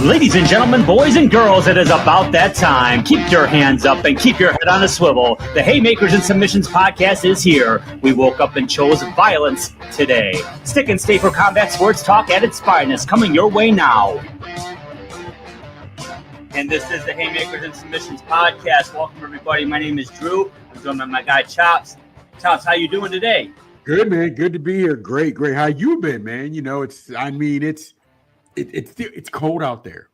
Ladies and gentlemen, boys and girls, it is about that time. Keep your hands up and keep your head on a swivel. The Haymakers and Submissions podcast is here. We woke up and chose violence today. Stick and stay for combat sports talk at its finest, coming your way now. And this is the Haymakers and Submissions podcast. Welcome, everybody. My name is Drew. I'm joined by my guy, Chops. Chops, how you doing today? Good, man. Good to be here. Great. How you been, man? You know, it's cold out there.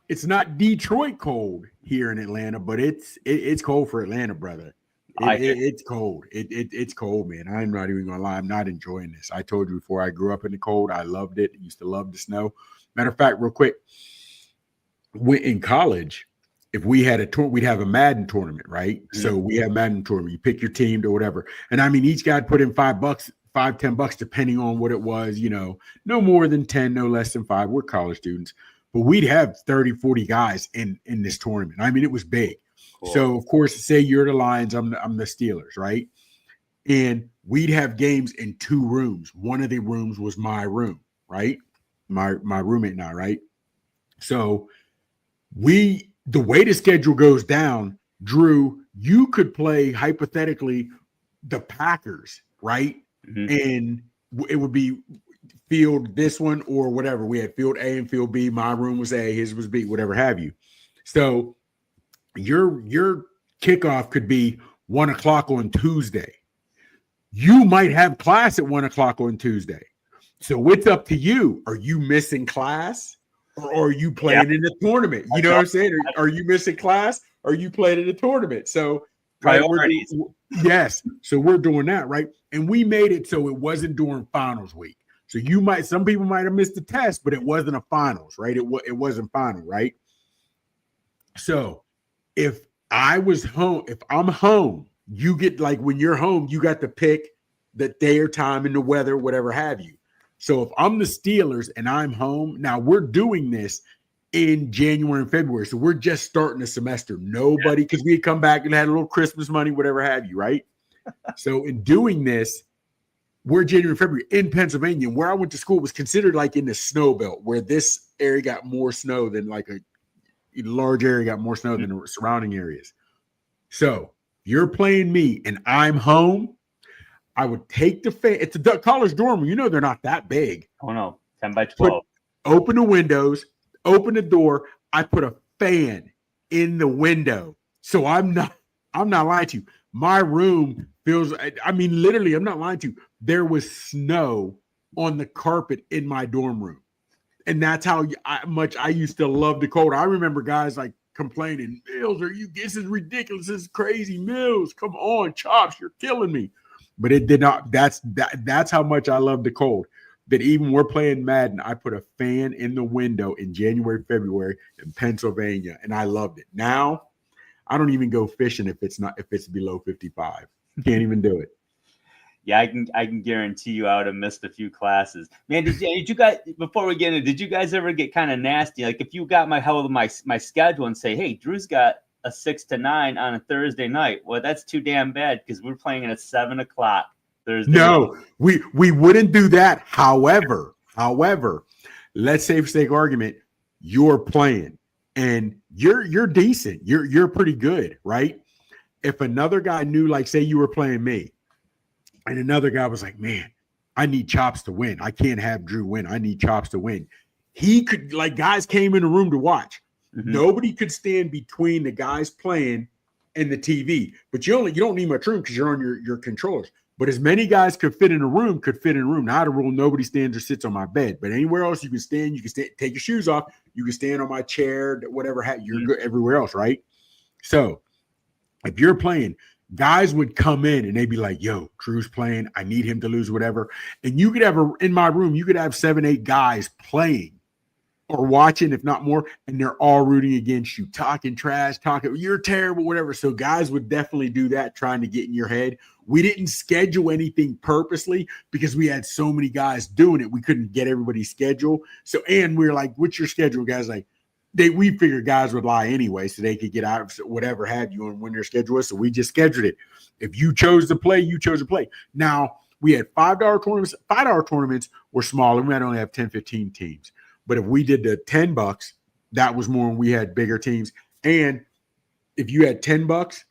It's not Detroit cold here in Atlanta, but it's cold for Atlanta, brother. It's cold. It's cold, man. I'm not even gonna lie. I'm not enjoying this. I told you before, I grew up in the cold. I loved it. Used to love the snow. Matter of fact, real quick, in college, if we had a tour, we'd have a Madden tournament, right? Mm-hmm. So we have Madden tournament. You pick your team or whatever. And I mean, each guy put in $5-10, depending on what it was, you know, no more than 10, no less than 5. We're college students, but we'd have 30, 40 guys in this tournament. I mean, it was big. Cool. So of course, say you're the Lions, I'm the Steelers, right? And we'd have games in 2 rooms. One of the rooms was my room, right? My roommate and I, right? So the way the schedule goes down, Drew, you could play hypothetically the Packers, right? Mm-hmm. And it would be field this one or whatever. We had field A and field B. My room was A, his was B, whatever have you. So your kickoff could be 1 o'clock on Tuesday. You might have class at 1 o'clock on Tuesday. So it's up to you. Are you missing class? Or are you playing in the tournament? You know what I'm saying? Are you missing class? Or are you playing in the tournament? So priorities. Yes. So we're doing that, right? And we made it so it wasn't during finals week. So some people might have missed the test, but it wasn't a finals, right? It wasn't final, right? So if I'm home, you get, like, when you're home, you got to pick the day or time and the weather, whatever have you. So if I'm the Steelers and I'm home, now we're doing this in January and February. So we're just starting the semester. Nobody, because we had come back and had a little Christmas money, whatever have you, right? So in doing this, we're January and February in Pennsylvania. Where I went to school was considered like in the snow belt, where this area got more snow than like a large area got more snow than the surrounding areas. So you're playing me and I'm home. I would take the fan. It's a college dorm. You know they're not that big. Oh no, 10 by 12. Open the windows, open the door. I put a fan in the window. So I'm not lying to you. My room feels, I mean, literally, I'm not lying to you. There was snow on the carpet in my dorm room. And that's how much I used to love the cold. I remember guys like complaining, Mills, this is ridiculous. This is crazy. Mills, come on, Chops, you're killing me. But it did not. That's how much I love the cold. That even we're playing Madden, I put a fan in the window in January, February in Pennsylvania, and I loved it. Now, I don't even go fishing if it's below 55. Can't even do it. Yeah, I can guarantee you I would have missed a few classes. Man, did you guys, before we get into, did you guys ever get kind of nasty? Like if you got my schedule and say, hey, Drew's got a 6 to 9 on a Thursday night. Well, that's too damn bad because we're playing at 7 o'clock Thursday. No, we wouldn't do that. However, let's say for sake of argument, you're playing and you're decent. You're pretty good, right? If another guy knew, like say you were playing me, and another guy was like, man, I need Chops to win. I can't have Drew win. I need Chops to win. He could, like, guys came in the room to watch. Mm-hmm. Nobody could stand between the guys playing and the TV. But you don't need much room because you're on your controllers. But as many guys could fit in a room, Now the rule, nobody stands or sits on my bed. But anywhere else you can stand, take your shoes off. You can stand on my chair, whatever. You're good everywhere else, right? So if you're playing, guys would come in and they'd be like, yo, Drew's playing. I need him to lose, whatever. And you could have in my room, you could have 7, 8 guys playing or watching, if not more, and they're all rooting against you, talking trash, you're terrible, whatever. So guys would definitely do that, trying to get in your head. We didn't schedule anything purposely because we had so many guys doing it. We couldn't get everybody's schedule. So, and we were like, what's your schedule? Guys like, we figured guys would lie anyway so they could get out of whatever have you and when their schedule was. So we just scheduled it. If you chose to play, you chose to play. Now, we had $5 tournaments. $5 tournaments were smaller. We might only have 10, 15 teams. But if we did the $10, that was more when we had bigger teams. And if you had $10,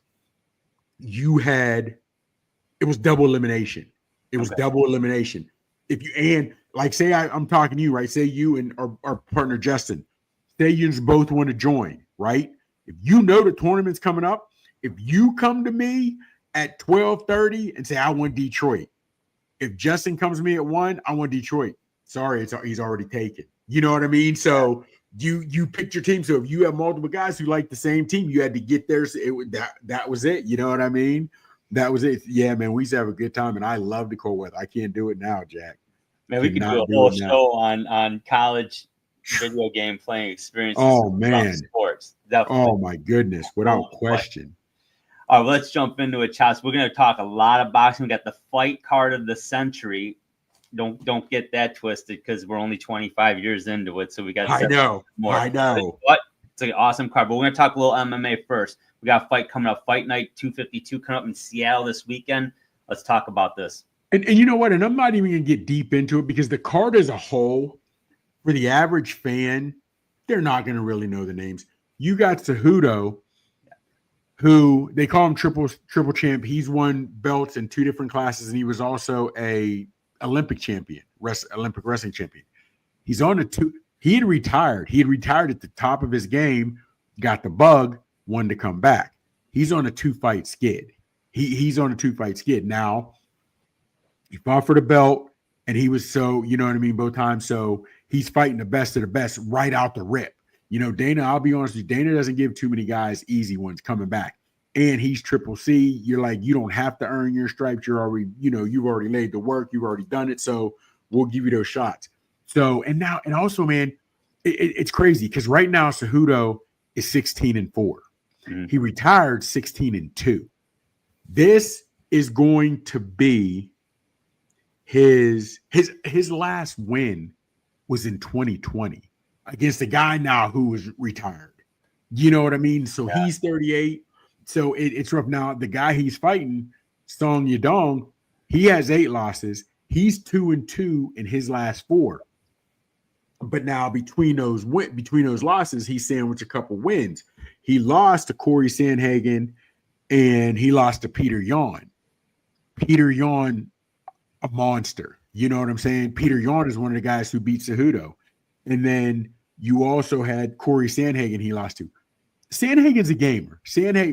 it was double elimination. It was double elimination. Say I'm talking to you, right? Say you and our partner Justin, say you both want to join, right? If you know the tournament's coming up, if you come to me at 12:30 and say I want Detroit, if Justin comes to me at 1, I want Detroit. Sorry, he's already taken. You know what I mean? So you picked your team. So if you have multiple guys who like the same team, you had to get there. So that was it. You know what I mean? That was it. Yeah, man, we used to have a good time, and I love the cold weather. I can't do it now, Jack. Man, we could do a whole show on college video game playing experiences. Oh, man. Sports. Definitely. Oh, my goodness. Without question. All right, let's jump into it, Chops. We're going to talk a lot of boxing. We got the fight card of the century. Don't get that twisted because we're only 25 years into it, so we got. I know. But it's an awesome card. But we're going to talk a little MMA first. We got a fight coming up, Fight Night 252 coming up in Seattle this weekend. Let's talk about this. And you know what? And I'm not even going to get deep into it because the card as a whole, for the average fan, they're not going to really know the names. You got Cejudo, who they call him triple champ. He's won belts in 2 different classes, and he was also a Olympic champion, Olympic wrestling champion. He's on a 2. He had retired. He had retired at the top of his game, got the bug, wanted to come back. He's on a 2-fight skid. He's on a 2-fight skid. Now, he fought for the belt, and he was both times. So he's fighting the best of the best right out the rip. Dana, I'll be honest with you, Dana doesn't give too many guys easy ones coming back. And he's triple C. You're like, you don't have to earn your stripes. You're already, you've already laid the work. You've already done it. So we'll give you those shots. So, and also, man, it's crazy because right now Cejudo is 16-4. Mm-hmm. He retired 16-2. This is going to be his last win was in 2020 against a guy now who was retired. You know what I mean? So he's 38. So it's rough. Now, the guy he's fighting, Yadong, he has 8 losses. He's 2-2 in his last 4. But now between those losses, he sandwiched a couple wins. He lost to Corey Sandhagen and he lost to Peter Yan. Peter Yan, a monster. You know what I'm saying? Peter Yan is one of the guys who beat Cejudo. And then you also had Corey Sandhagen he lost to. Sandhagen's a gamer.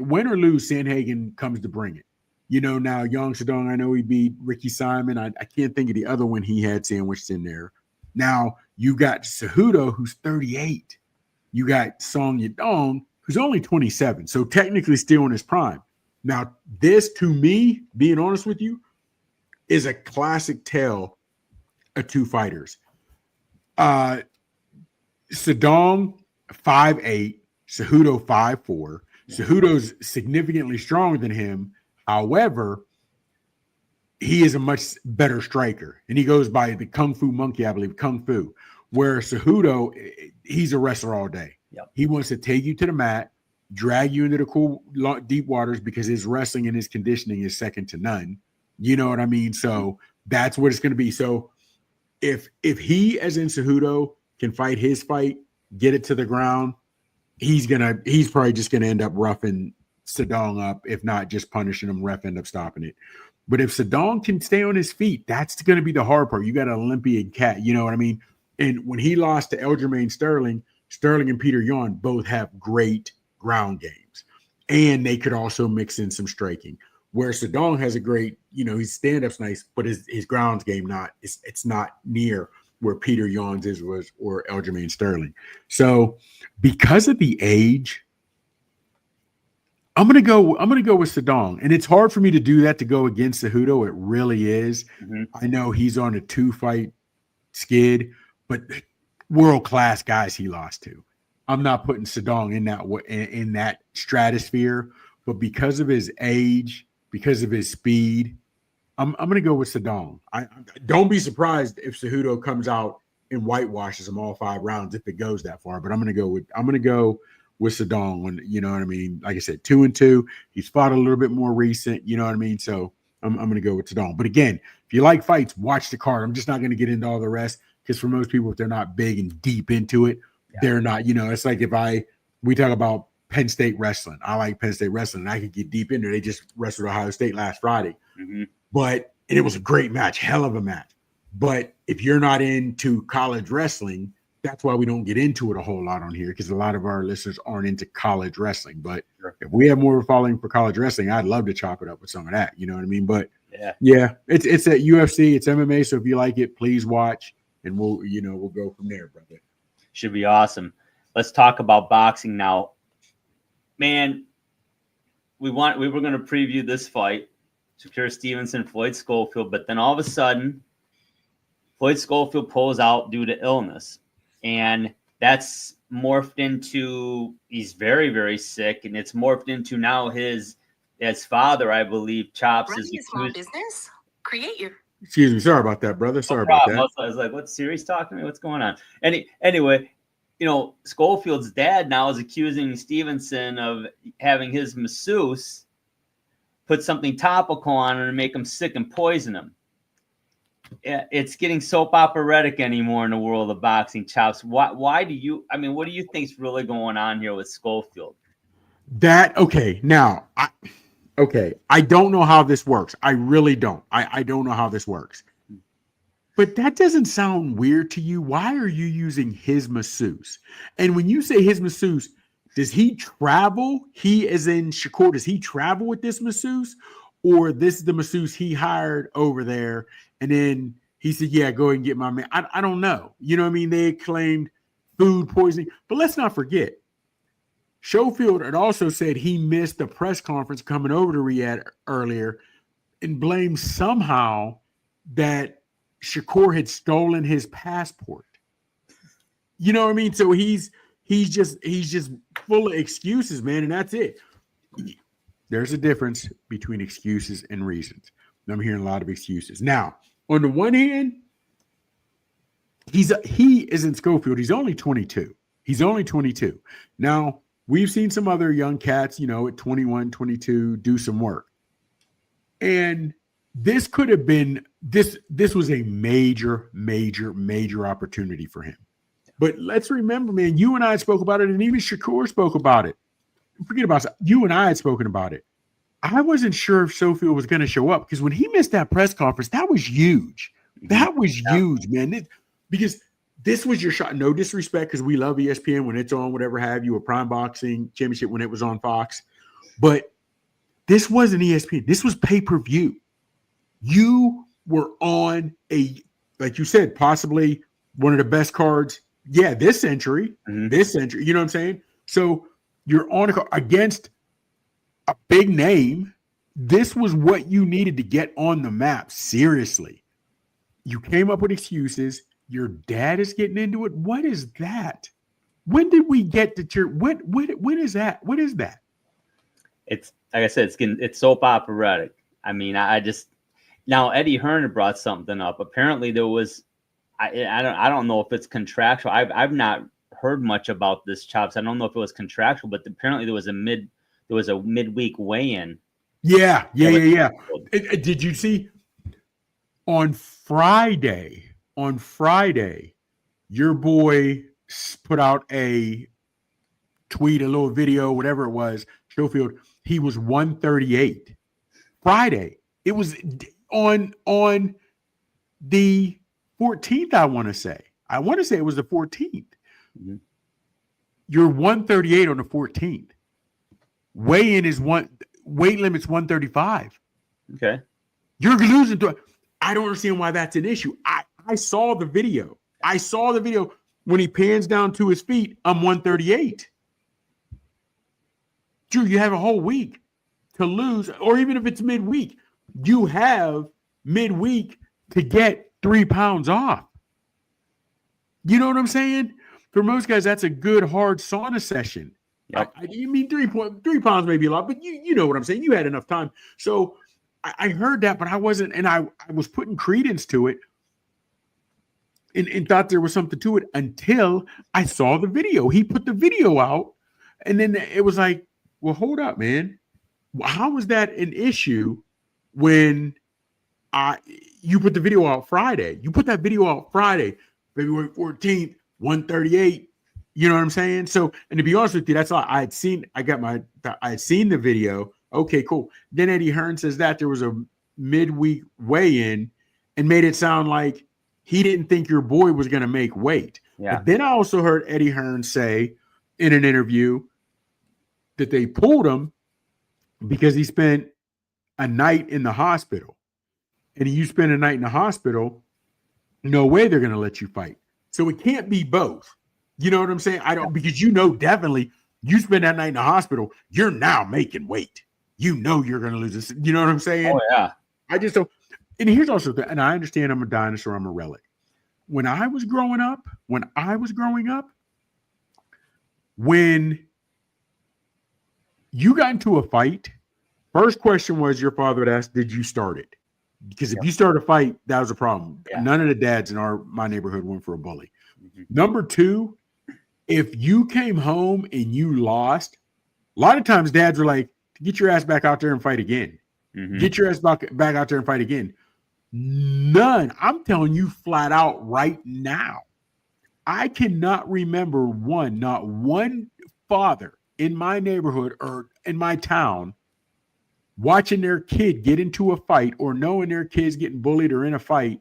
Win or lose, Sandhagen comes to bring it. Now Yang Zhang, I know he beat Ricky Simon. I can't think of the other one he had sandwiched in there. Now you got Cejudo, who's 38. You got Song Yadong, who's only 27. So technically still in his prime. Now, this to me, being honest with you, is a classic tale of 2 fighters. Zhang, 5'8", Cejudo 5'4". Cejudo's significantly stronger than him. However, he is a much better striker. And he goes by the Kung Fu Monkey, I believe, Kung Fu. Where Cejudo, he's a wrestler all day. Yep. He wants to take you to the mat, drag you into the cool, deep waters because his wrestling and his conditioning is second to none. You know what I mean? So that's what it's going to be. So if he, as in Cejudo, can fight his fight, get it to the ground, he's probably just gonna end up roughing Zhang up, if not just punishing him. Ref end up stopping it. But if Zhang can stay on his feet, that's gonna be the hard part. You got an Olympian cat, you know what I mean? And when he lost to Aljamain Sterling and Peter Yan both have great ground games, and they could also mix in some striking. Where Zhang has a great, his stand-up's nice, but his grounds game it's not near where Peter Yan's was or Aljamain Sterling. So because of the age, I'm gonna go with Zhang. And it's hard for me to do that, to go against Cejudo. It really is. Mm-hmm. I know he's on a 2-fight skid, but world-class guys he lost to. I'm not putting Zhang in that stratosphere, but because of his age, because of his speed, I'm going to go with Zhang. I don't be surprised if Cejudo comes out and whitewashes him all 5 rounds if it goes that far. But I'm going to go with Zhang. When you know what I mean. Like I said, 2-2. He's fought a little bit more recent. You know what I mean. So I'm going to go with Zhang. But again, if you like fights, watch the card. I'm just not going to get into all the rest. because for most people, if they're not big and deep into it, they're not, it's like we talk about Penn State wrestling. I like Penn State wrestling, and I could get deep into it. They just wrestled Ohio State last Friday. Mm-hmm. And it was a great match, hell of a match. But if you're not into college wrestling, that's why we don't get into it a whole lot on here, because a lot of our listeners aren't into college wrestling. But if we have more of a following for college wrestling, I'd love to chop it up with some of that. You know what I mean? But it's at UFC, it's MMA. So if you like it, please watch, and we'll go from there, brother. Should be awesome. Let's talk about boxing now. Man, we were going to preview this fight, Shakur Stevenson, Floyd Schofield, but then all of a sudden, Floyd Schofield pulls out due to illness, and that's morphed into he's very, very sick, and it's morphed into now his father, I believe, Chops is small business. Create your. Excuse me, sorry about that, brother. Sorry about that. I was like, "What's Siri's talking to me? What's going on?" Anyway. Schofield's dad now is accusing Stevenson of having his masseuse put something topical on him to make him sick and poison him. It's getting soap operatic anymore in the world of boxing, Chops. What do you think is really going on here with Schofield? I don't know how this works. I really don't. I don't know how this works. But that doesn't sound weird to you. Why are you using his masseuse? And when you say his masseuse, does he travel? He as in Shakur, does he travel with this masseuse? Or this is the masseuse he hired over there, and then he said, yeah, go ahead and get my man. I don't know. You know what I mean? They claimed food poisoning. But let's not forget, Schofield had also said he missed the press conference coming over to Riyadh earlier and blamed somehow that Shakur had stolen his passport. You know what I mean? So he's just full of excuses, man, and that's it. There's a difference between excuses and reasons. I'm hearing a lot of excuses. Now, on the one hand, he is in Schofield. He's only 22. Now, we've seen some other young cats, at 21, 22, do some work. And this could have been this was a major opportunity for him. But let's remember, man, you and I spoke about it, and even Shakur spoke about it. Forget about it. You and I had spoken about it. I wasn't sure if Schofield was going to show up, because when he missed that press conference, that was huge. That was huge, man. Because this was your shot. No disrespect, because we love ESPN when it's on, whatever have you, a Prime Boxing Championship when it was on Fox. But this wasn't ESPN. This was pay-per-view. You were on like you said, possibly one of the best cards, this century. This century, you know what I'm saying? So you're on against a big name. This was what you needed to get on the map. Seriously. You came up with excuses. Your dad is getting into it. What is that? When did we get to church? When is that? What is that? It's like I said, it's soap operatic. I mean, now Eddie Hearn brought something up. Apparently there was, I don't know if it's contractual. I've not heard much about this, Chops. I don't know if it was contractual, but apparently there was a midweek weigh-in. Yeah. Did you see on Friday, your boy put out a tweet, a little video, whatever it was, Schofield, he was 138. Friday. It was on the 14th, I want to say. It was the 14th. Mm-hmm. You're 138 on the 14th. Weigh-in is weight limit's 135. Okay. You're losing to. I don't understand why that's an issue. I saw the video. When he pans down to his feet. I'm 138. Drew, you have a whole week to lose, or even if it's midweek, you have midweek to get 3 pounds off. You know what I'm saying? For most guys, that's a good hard sauna session. Yep. I mean, 3 pounds may be a lot, but you know what I'm saying. You had enough time. So I heard that, but I wasn't, and I was putting credence to it and thought there was something to it until I saw the video. He put the video out, and then it was like, well, hold up, man. How was that an issue when you put the video out Friday? You put that video out Friday. February 14th, 138. You know what I'm saying? So, and to be honest with you, that's all I had seen. I had seen the video. Okay, cool. Then Eddie Hearn says that there was a midweek weigh-in and made it sound like he didn't think your boy was going to make weight. Yeah. But then I also heard Eddie Hearn say in an interview that they pulled him because he spent a night in the hospital. And you spend a night in the hospital, no way they're going to let you fight. So it can't be both. You know what I'm saying? Because definitely you spend that night in the hospital, you're now making weight. You know you're going to lose this. You know what I'm saying? Oh, yeah. I just don't. And here's also and I understand I'm a dinosaur, I'm a relic. When I was growing up, when you got into a fight, first question was your father would ask, did you start it? Because if you start a fight, that was a problem. Yeah. None of the dads in my neighborhood went for a bully. Mm-hmm. Number two, if you came home and you lost, a lot of times dads were like, get your ass back out there and fight again. Mm-hmm. Get your ass back out there and fight again. None. I'm telling you flat out right now. I cannot remember not one father in my neighborhood or in my town watching their kid get into a fight or knowing their kid's getting bullied or in a fight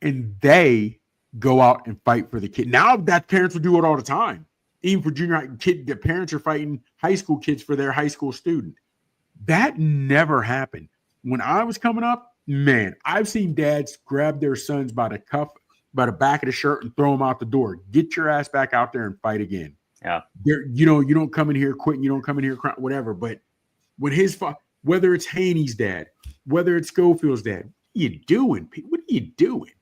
and they go out and fight for the kid. Now that parents will do it all the time. Even for junior high kid, the parents are fighting high school kids for their high school student. That never happened. When I was coming up, man, I've seen dads grab their sons by the back of the shirt and throw them out the door. Get your ass back out there and fight again. Yeah. You don't come in here quitting. You don't come in here crying, whatever. But when whether it's Haney's dad, whether it's Schofield's dad, what are you doing? What are you doing?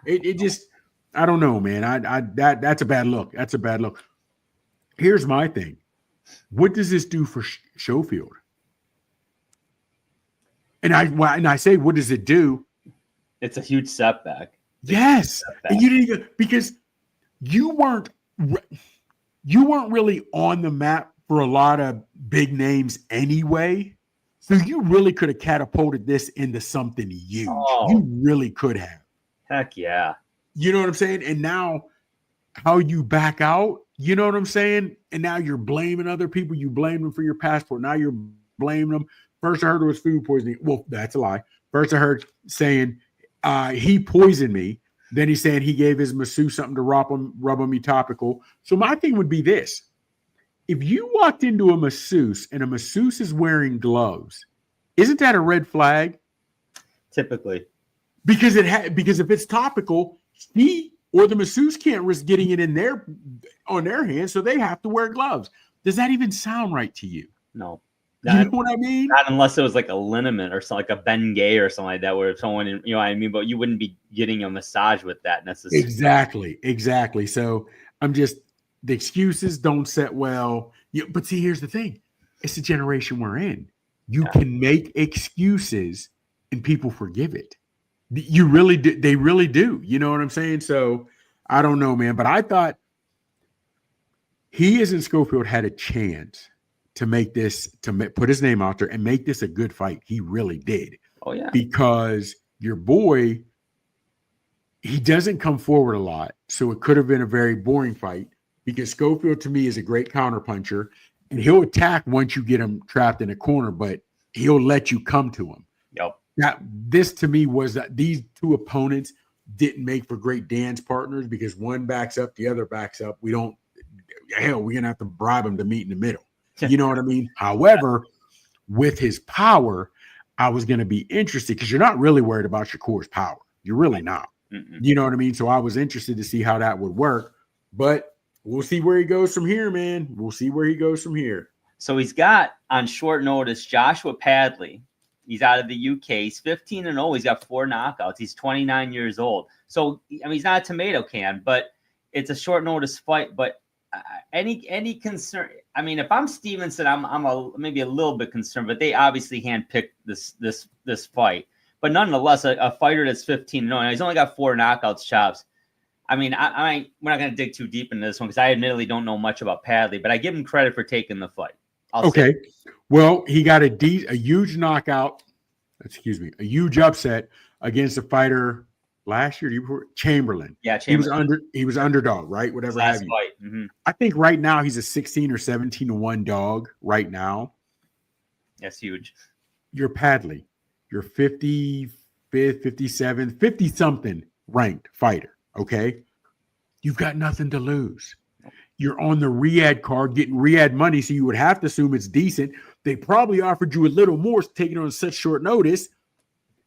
It just, I don't know, man. That's a bad look. That's a bad look. Here's my thing. What does this do for Schofield? And I say, what does it do? It's a huge setback. Yes. And you didn't even, because you weren't really on the map for a lot of big names anyway. So you really could have catapulted this into something huge. Oh, you really could have. Heck yeah. You know what I'm saying? And now how you back out, you know what I'm saying? And now you're blaming other people. You blame them for your passport. Now you're blaming them. First I heard it was food poisoning. Well, that's a lie. First I heard saying he poisoned me. Then he's saying he gave his masseuse something to rub on me topical. So my thing would be this. If you walked into a masseuse and a masseuse is wearing gloves, isn't that a red flag? Typically. Because if it's topical, he or the masseuse can't risk getting it on their hands, so they have to wear gloves. Does that even sound right to you? No. You know what I mean? Not unless it was like a liniment or something, like a Bengay or something like that, where someone, you know what I mean? But you wouldn't be getting a massage with that necessarily. Exactly. So the excuses don't set well. But see, here's the thing. It's the generation we're in. You can make excuses and people forgive it. You really do. They really do. You know what I'm saying? So I don't know, man. But I thought he, as in Schofield, had a chance to make this, put his name out there and make this a good fight. He really did. Oh, yeah. Because your boy, he doesn't come forward a lot. So it could have been a very boring fight because Schofield, to me, is a great counterpuncher. And he'll attack once you get him trapped in a corner, but he'll let you come to him. Yep. This to me was that these two opponents didn't make for great dance partners because one backs up, the other backs up. We're going to have to bribe him to meet in the middle. You know what I mean? However, with his power, I was going to be interested because you're not really worried about Shakur's power. You're really not. Mm-mm. You know what I mean? So I was interested to see how that would work. But we'll see where he goes from here, man. We'll see where he goes from here. So he's got, on short notice, Joshua Padley. He's out of the UK. He's 15-0. He's got 4 knockouts. He's 29 years old. So, I mean, he's not a tomato can, but it's a short notice fight. But any concern? I mean, if I'm Stevenson, I'm maybe a little bit concerned, but they obviously handpicked this fight. But nonetheless, a fighter that's 15-0, and he's only got 4 knockouts, chops. I mean, we're not going to dig too deep into this one because I admittedly don't know much about Padley, but I give him credit for taking the fight. Okay. Well, he got a huge knockout, a huge upset against a fighter last year, Chamberlain. Yeah, Chamberlain. He was underdog, right? Whatever have you. Mm-hmm. I think right now he's a 16 or 17-1 dog right now. That's huge. You're Padley. You're 55th, 57th, 50-something ranked fighter, okay? You've got nothing to lose. You're on the Riyadh card getting Riyadh money, so you would have to assume it's decent. They probably offered you a little more taking on such short notice.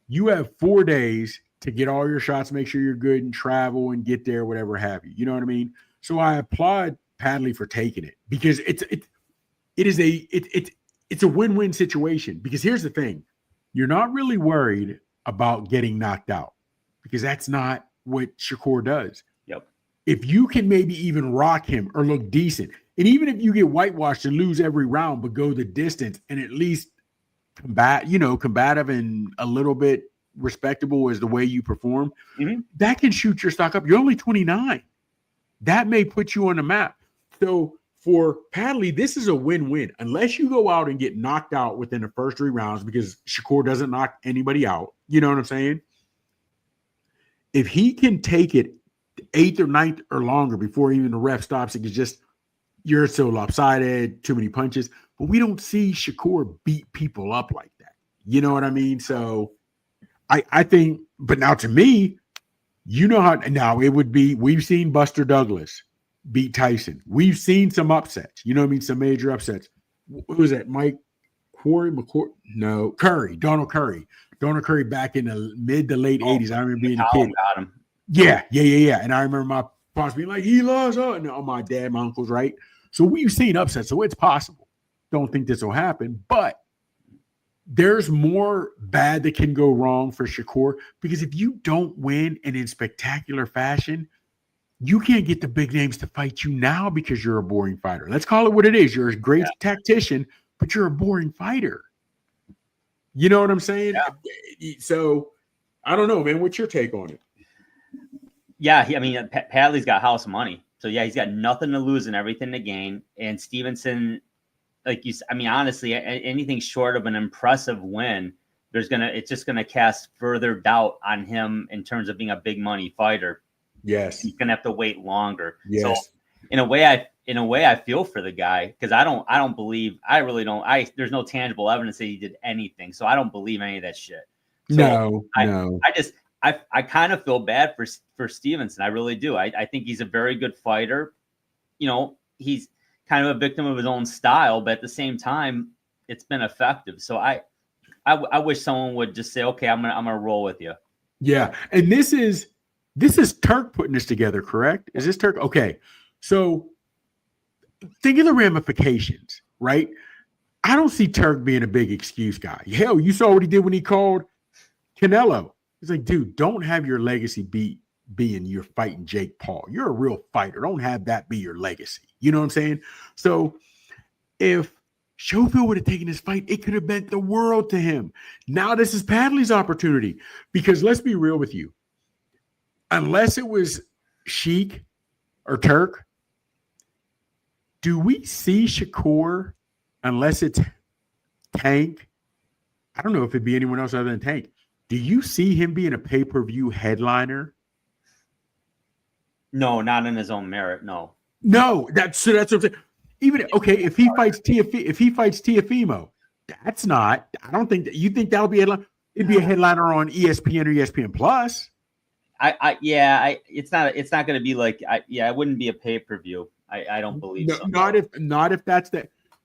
You have 4 days to get all your shots, make sure you're good and travel and get there, whatever have you. You know what I mean? So I applaud Padley for taking it because it's a win-win situation. Because here's the thing. You're not really worried about getting knocked out because that's not what Shakur does. Yep. If you can maybe even rock him or look decent, and even if you get whitewashed and lose every round but go the distance and at least combative and a little bit respectable as the way you perform, that can shoot your stock up. You're only 29. That may put you on the map. So for Padley, this is a win-win. Unless you go out and get knocked out within the first 3 rounds because Shakur doesn't knock anybody out. You know what I'm saying? If he can take it 8th or 9th or longer before even the ref stops, it's just you're so lopsided, too many punches. But we don't see Shakur beat people up like that. You know what I mean? So I think, but now to me, you know how now it would be, we've seen Buster Douglas beat Tyson. We've seen some upsets, you know what I mean? Some major upsets. Who was that? Donald Curry. Donald Curry back in the mid to late 80s. I remember being a kid. Got him. Yeah. And I remember my pops being like, he lost. And my dad, my uncle's right. So we've seen upsets. So it's possible. Don't think this will happen, but there's more bad that can go wrong for Shakur because if you don't win and in spectacular fashion, you can't get the big names to fight you now because you're a boring fighter. Let's call it what it is. You're a great tactician, but you're a boring fighter. You know what I'm saying? Yeah. So I don't know, man. What's your take on it? Yeah, Padley's got house money. So, yeah, he's got nothing to lose and everything to gain. And Stevenson, honestly, anything short of an impressive win, it's just gonna cast further doubt on him in terms of being a big money fighter. Yes, he's gonna have to wait longer. Yes. So in a way, I feel for the guy because I really don't. There's no tangible evidence that he did anything, so I don't believe any of that shit. So no. I kind of feel bad for Stevenson. I really do. I think he's a very good fighter. You know, he's kind of a victim of his own style, but at the same time, it's been effective. So I wish someone would just say, okay, I'm gonna roll with you. Yeah, and this is Turk putting this together, correct? Is this Turk? Okay, so think of the ramifications, right? I don't see Turk being a big excuse guy. Hell, you saw what he did when he called Canelo. He's like, dude, don't have your legacy being you're fighting Jake Paul. You're a real fighter. Don't have that be your legacy. You know what I'm saying? So if Schofield would have taken this fight, it could have meant the world to him. Now this is Padley's opportunity because let's be real with you. Unless it was Sheik or Turk, do we see Shakur unless it's Tank? I don't know if it'd be anyone else other than Tank. Do you see him being a pay-per-view headliner? No, not in his own merit. No, that's what I'm saying. Even okay, if he fights Teofimo, that's not. I don't think that you think that'll be a headline. It'd be a headliner on ESPN or ESPN Plus. It's not going to be like. It wouldn't be a pay-per-view. I don't believe so. Not if that's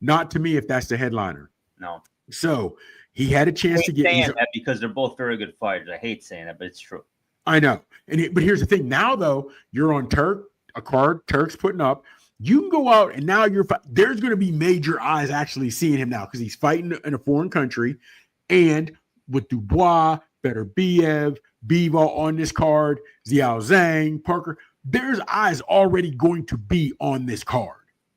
not to me if that's the headliner. No. So he had a chance to get that because they're both very good fighters. I hate saying that, but it's true. I know. But here's the thing. Now, though, you're on a card Turk's putting up. You can go out and now there's going to be major eyes actually seeing him now because he's fighting in a foreign country. And with Dubois, Beterbiev, Bivol on this card, Zhang, Parker, there's eyes already going to be on this card.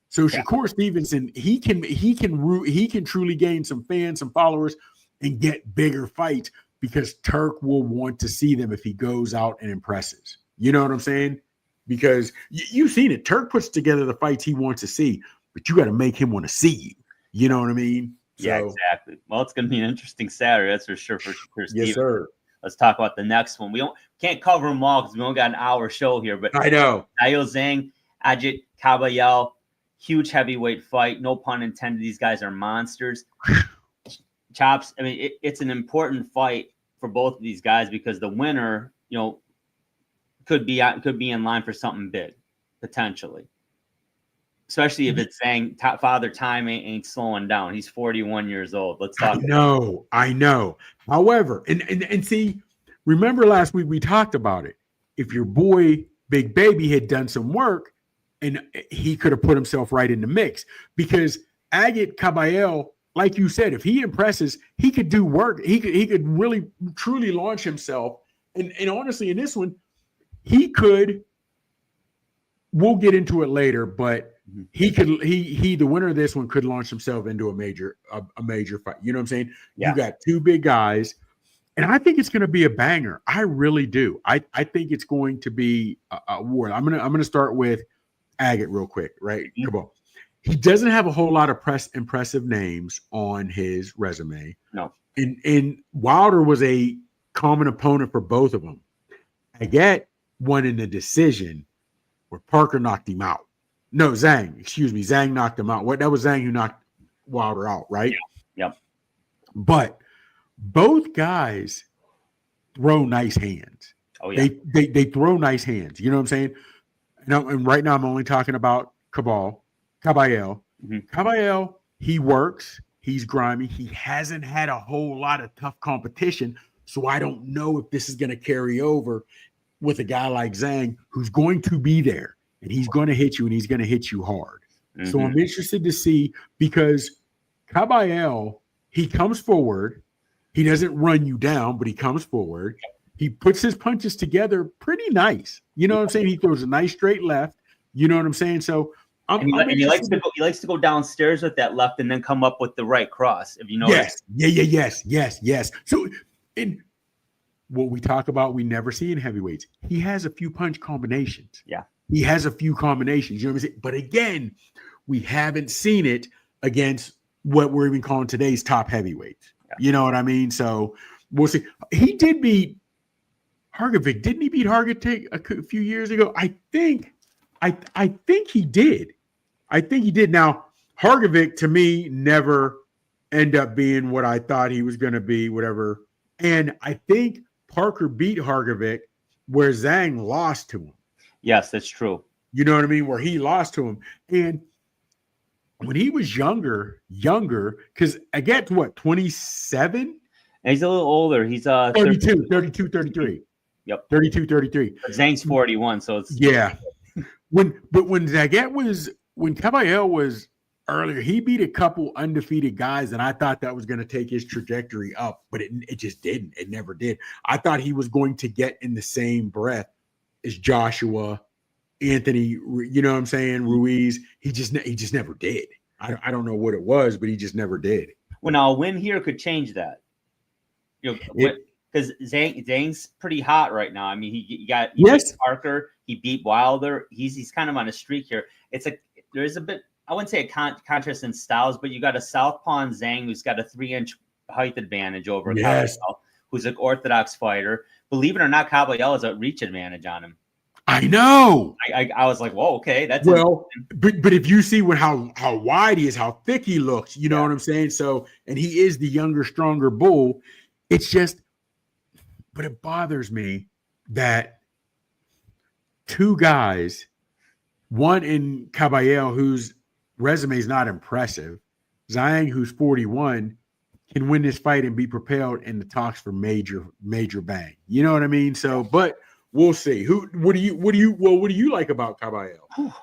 So Shakur Stevenson, he can truly gain some fans, some followers, and get bigger fights because Turk will want to see them if he goes out and impresses. You know what I'm saying? Because you've seen it. Turk puts together the fights he wants to see, but you got to make him want to see you. You know what I mean? Yeah, exactly. Well, it's going to be an interesting Saturday, that's for sure. For Stevenson. Yes, sir. let's talk about the next one. We can't cover them all because we only got an hour show here. But I know. Zhang, Agit, Kabayel, huge heavyweight fight. No pun intended. These guys are monsters. Chops. I mean, it's an important fight for both of these guys because the winner, could be in line for something big, potentially. Especially if it's saying Father Time ain't slowing down. He's 41 years old. Let's talk. I know. However, and see, remember last week we talked about it. If your boy Big Baby had done some work, and he could have put himself right in the mix, because Agit Kabayel, like you said, if he impresses, he could do work. He could really truly launch himself. And honestly, in this one, he could. We'll get into it later, but the winner of this one could launch himself into a major fight. You know what I'm saying? Yeah. You got two big guys, and I think it's going to be a banger. I really do. I think it's going to be a war. I'm gonna start with Agit real quick, right? Mm-hmm. Come on. He doesn't have a whole lot of impressive names on his resume. No. And Wilder was a common opponent for both of them. Agit won in the decision where Parker knocked him out. No, Zhang. Excuse me. Zhang knocked him out. That was Zhang who knocked Wilder out, right? Yeah. Yep. But both guys throw nice hands. Oh, yeah. They throw nice hands. You know what I'm saying? And right now I'm only talking about Kabayel. Mm-hmm. Kabayel, he works. He's grimy. He hasn't had a whole lot of tough competition. So I don't know if this is going to carry over with a guy like Zhang, who's going to be there. And he's going to hit you, and he's going to hit you hard. Mm-hmm. So I'm interested to see, because Kabayel, he comes forward. He doesn't run you down, but he comes forward. He puts his punches together pretty nice. You know what I'm saying? He throws a nice straight left. You know what I'm saying? So he likes to go downstairs with that left and then come up with the right cross. If you know. Yes. So in what we talk about, we never see in heavyweights. He has a few punch combinations. Yeah. He has a few combinations, you know what I'm saying? But again, we haven't seen it against what we're even calling today's top heavyweights. Yeah. You know what I mean? So we'll see. He did beat Hrgovic. Didn't he beat Hrgovic a few years ago? I think he did. I think he did. Now, Hrgovic, to me, never ended up being what I thought he was going to be, whatever. And I think Parker beat Hrgovic where Zhang lost to him. Yes, that's true. You know what I mean? Where he lost to him. And when he was younger, because I get to what, 27? And he's a little older. He's 32, 33. Yep. 32, 33. Zhang's 41, so it's when Kabayel was earlier, he beat a couple undefeated guys, and I thought that was going to take his trajectory up, but it just didn't. It never did. I thought he was going to get in the same breath as Joshua, Anthony, you know what I'm saying, Ruiz. He just never did. I don't know what it was, but he just never did. Well, now a win here could change that. Because Zhang's pretty hot right now. I mean, he beat Parker, he beat Wilder. He's kind of on a streak here. There's a bit, I wouldn't say a contrast in styles, but you got a southpaw in Zhang who's got a 3-inch height advantage over Kabayel, who's an orthodox fighter. Believe it or not, Kabayel has a reach advantage on him. I know. I was like, whoa, okay, that's but if you see how wide he is, how thick he looks, you know what I'm saying? So, and he is the younger, stronger bull. It's just, but it bothers me that two guys, one in Kabayel, whose resume is not impressive, Zhang, who's 41, can win this fight and be propelled in the talks for major bang. You know what I mean? So, but we'll see. What do you like about Kabayel?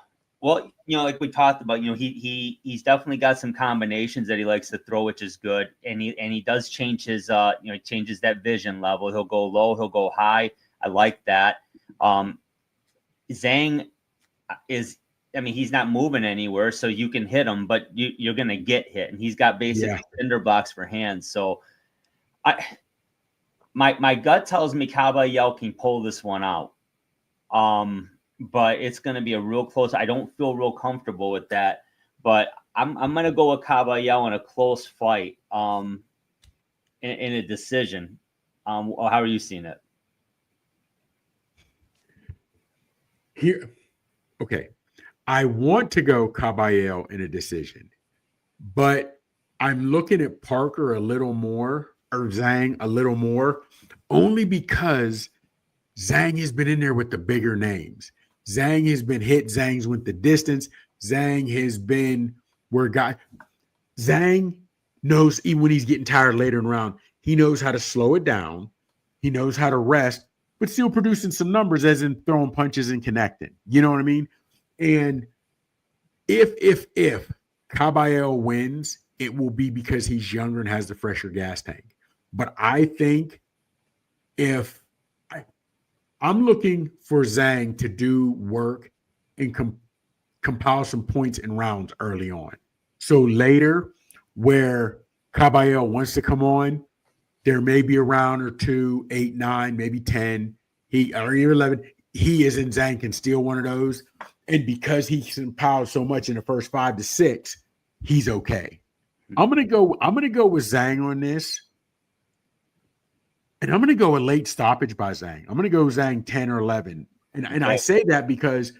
Well, like we talked about, he's definitely got some combinations that he likes to throw, which is good. And he does change his he changes that vision level. He'll go low, he'll go high. I like that. Zhang he's not moving anywhere, so you can hit him, but you're going to get hit. And he's got basic cinder blocks for hands. So my gut tells me Kabayel can pull this one out. But it's going to be a real close. I don't feel real comfortable with that. But I'm going to go with Kabayel in a close fight in a decision. How are you seeing it? Here, okay. I want to go Kabayel in a decision, but I'm looking at Parker a little more, or Zhang a little more, only because Zhang has been in there with the bigger names. Zhang has been hit. Zhang's went the distance. Zhang has been where Zhang knows, even when he's getting tired later in the round, he knows how to slow it down. He knows how to rest, but still producing some numbers, as in throwing punches and connecting. You know what I mean? And if Kabayel wins, it will be because he's younger and has the fresher gas tank. But I think I'm looking for Zhang to do work and compile some points and rounds early on. So later, where Kabayel wants to come on, there may be a round or 2, 8, 9, maybe 10, or even 11. He is in Zhang can steal one of those. And because he's compiled so much in the first 5 to 6, he's okay. I'm gonna go with Zhang on this. And I'm going to go a late stoppage by Zhang. I'm going to go Zhang 10 or 11. And I say that because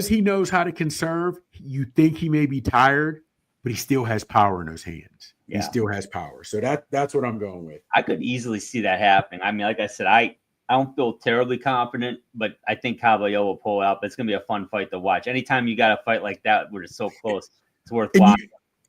he knows how to conserve, you think he may be tired, but he still has power in those hands. Yeah. He still has power. So that's what I'm going with. I could easily see that happening. I mean, like I said, I don't feel terribly confident, but I think Kabayel will pull out. But it's going to be a fun fight to watch. Anytime you got a fight like that where it's so close, it's worth watching.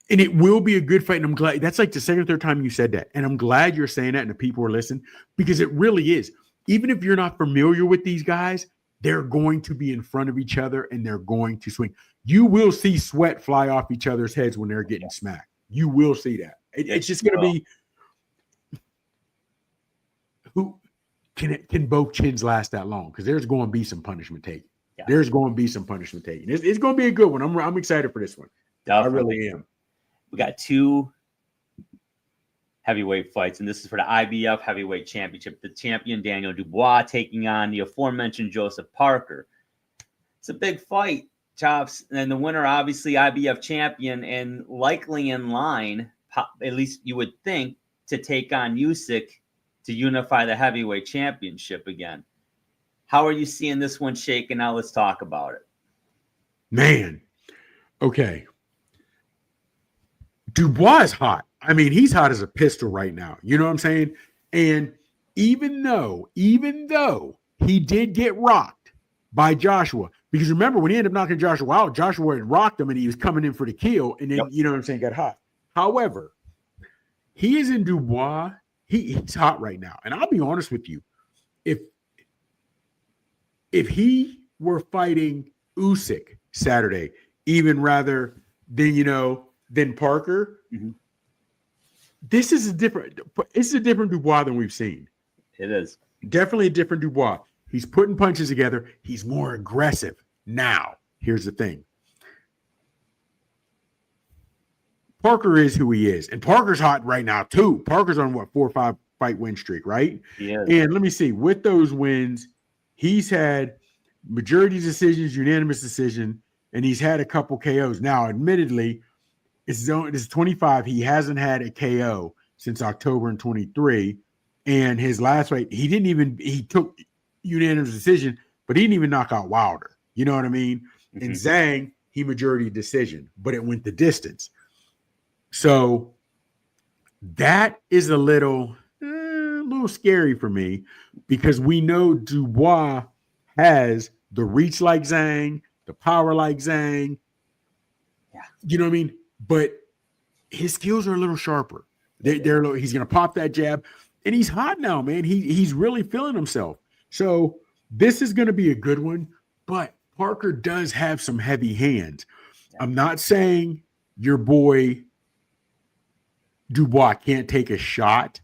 And it will be a good fight. And I'm glad that's like the second or third time you said that. And I'm glad you're saying that and the people are listening, because it really is. Even if you're not familiar with these guys, they're going to be in front of each other and they're going to swing. You will see sweat fly off each other's heads when they're getting smacked. You will see that. It's just going to be who can both chins last that long, because there's going to be some punishment taken. Yeah. There's going to be some punishment taken. It's going to be a good one. I'm excited for this one. Definitely. I really am. We got 2 heavyweight fights, and this is for the IBF Heavyweight Championship. The champion, Daniel Dubois, taking on the aforementioned Joseph Parker. It's a big fight, Chops, and the winner, obviously, IBF champion, and likely in line, at least you would think, to take on Usyk to unify the heavyweight championship again. How are you seeing this one shaking out? Let's talk about it. Man, okay. Dubois is hot. I mean, he's hot as a pistol right now. You know what I'm saying? And even though he did get rocked by Joshua, because remember when he ended up knocking Joshua out, Joshua had rocked him and he was coming in for the kill, and then, you know what I'm saying, got hot. However, he is in Dubois. He's hot right now. And I'll be honest with you. If he were fighting Usyk Saturday, even rather than Parker, this is a different Dubois than we've seen. It is definitely a different Dubois. He's putting punches together. He's more aggressive. Now, here's the thing. Parker is who he is. And Parker's hot right now, too. Parker's on, 4 or 5 fight win streak, right? Yeah. And let me see. With those wins, he's had majority decisions, unanimous decision, and he's had a couple KOs. Now, admittedly, it's 25. He hasn't had a KO since October in 23. And his last fight, he took unanimous decision, but he didn't even knock out Wilder. You know what I mean? Mm-hmm. And Zhang, he majority decision, but it went the distance. So that is a little scary for me, because we know Dubois has the reach like Zhang, the power like Zhang. Yeah. You know what I mean? But his skills are a little sharper. He's going to pop that jab, and he's hot now, man. He's really feeling himself. So this is going to be a good one, but Parker does have some heavy hands. I'm not saying your boy Dubois can't take a shot,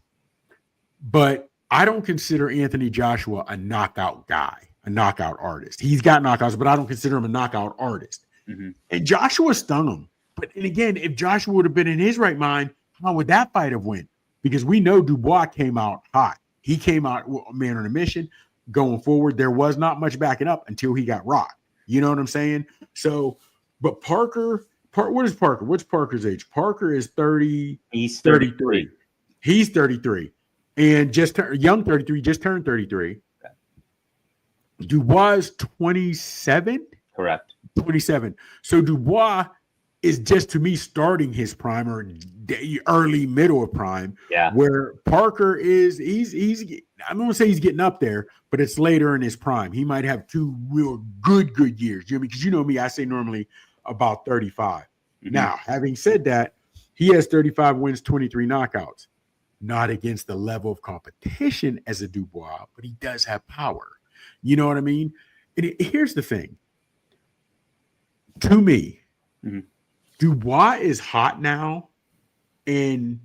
but I don't consider Anthony Joshua a knockout guy, a knockout artist. He's got knockouts, but I don't consider him a knockout artist. Mm-hmm. And Joshua stung him. And again, if Joshua would have been in his right mind, how would that fight have went? Because we know Dubois came out hot. He came out man on a mission. Going forward, there was not much backing up until he got rocked. You know what I'm saying? So, but Parker, what is Parker? What's Parker's age? Parker is 30. He's 33. He's 33. and young 33, just turned 33. Okay. Dubois 27. Correct. 27. So Dubois is just, to me, starting his prime or early middle of prime. Yeah. Where Parker is, he's I'm going to say he's getting up there, but it's later in his prime. He might have 2 real good years, Jimmy, because you know me, I say normally about 35. Mm-hmm. Now, having said that, he has 35 wins, 23 knockouts. Not against the level of competition as a Dubois, but he does have power. You know what I mean? And here's the thing. To me, Dubois is hot now, and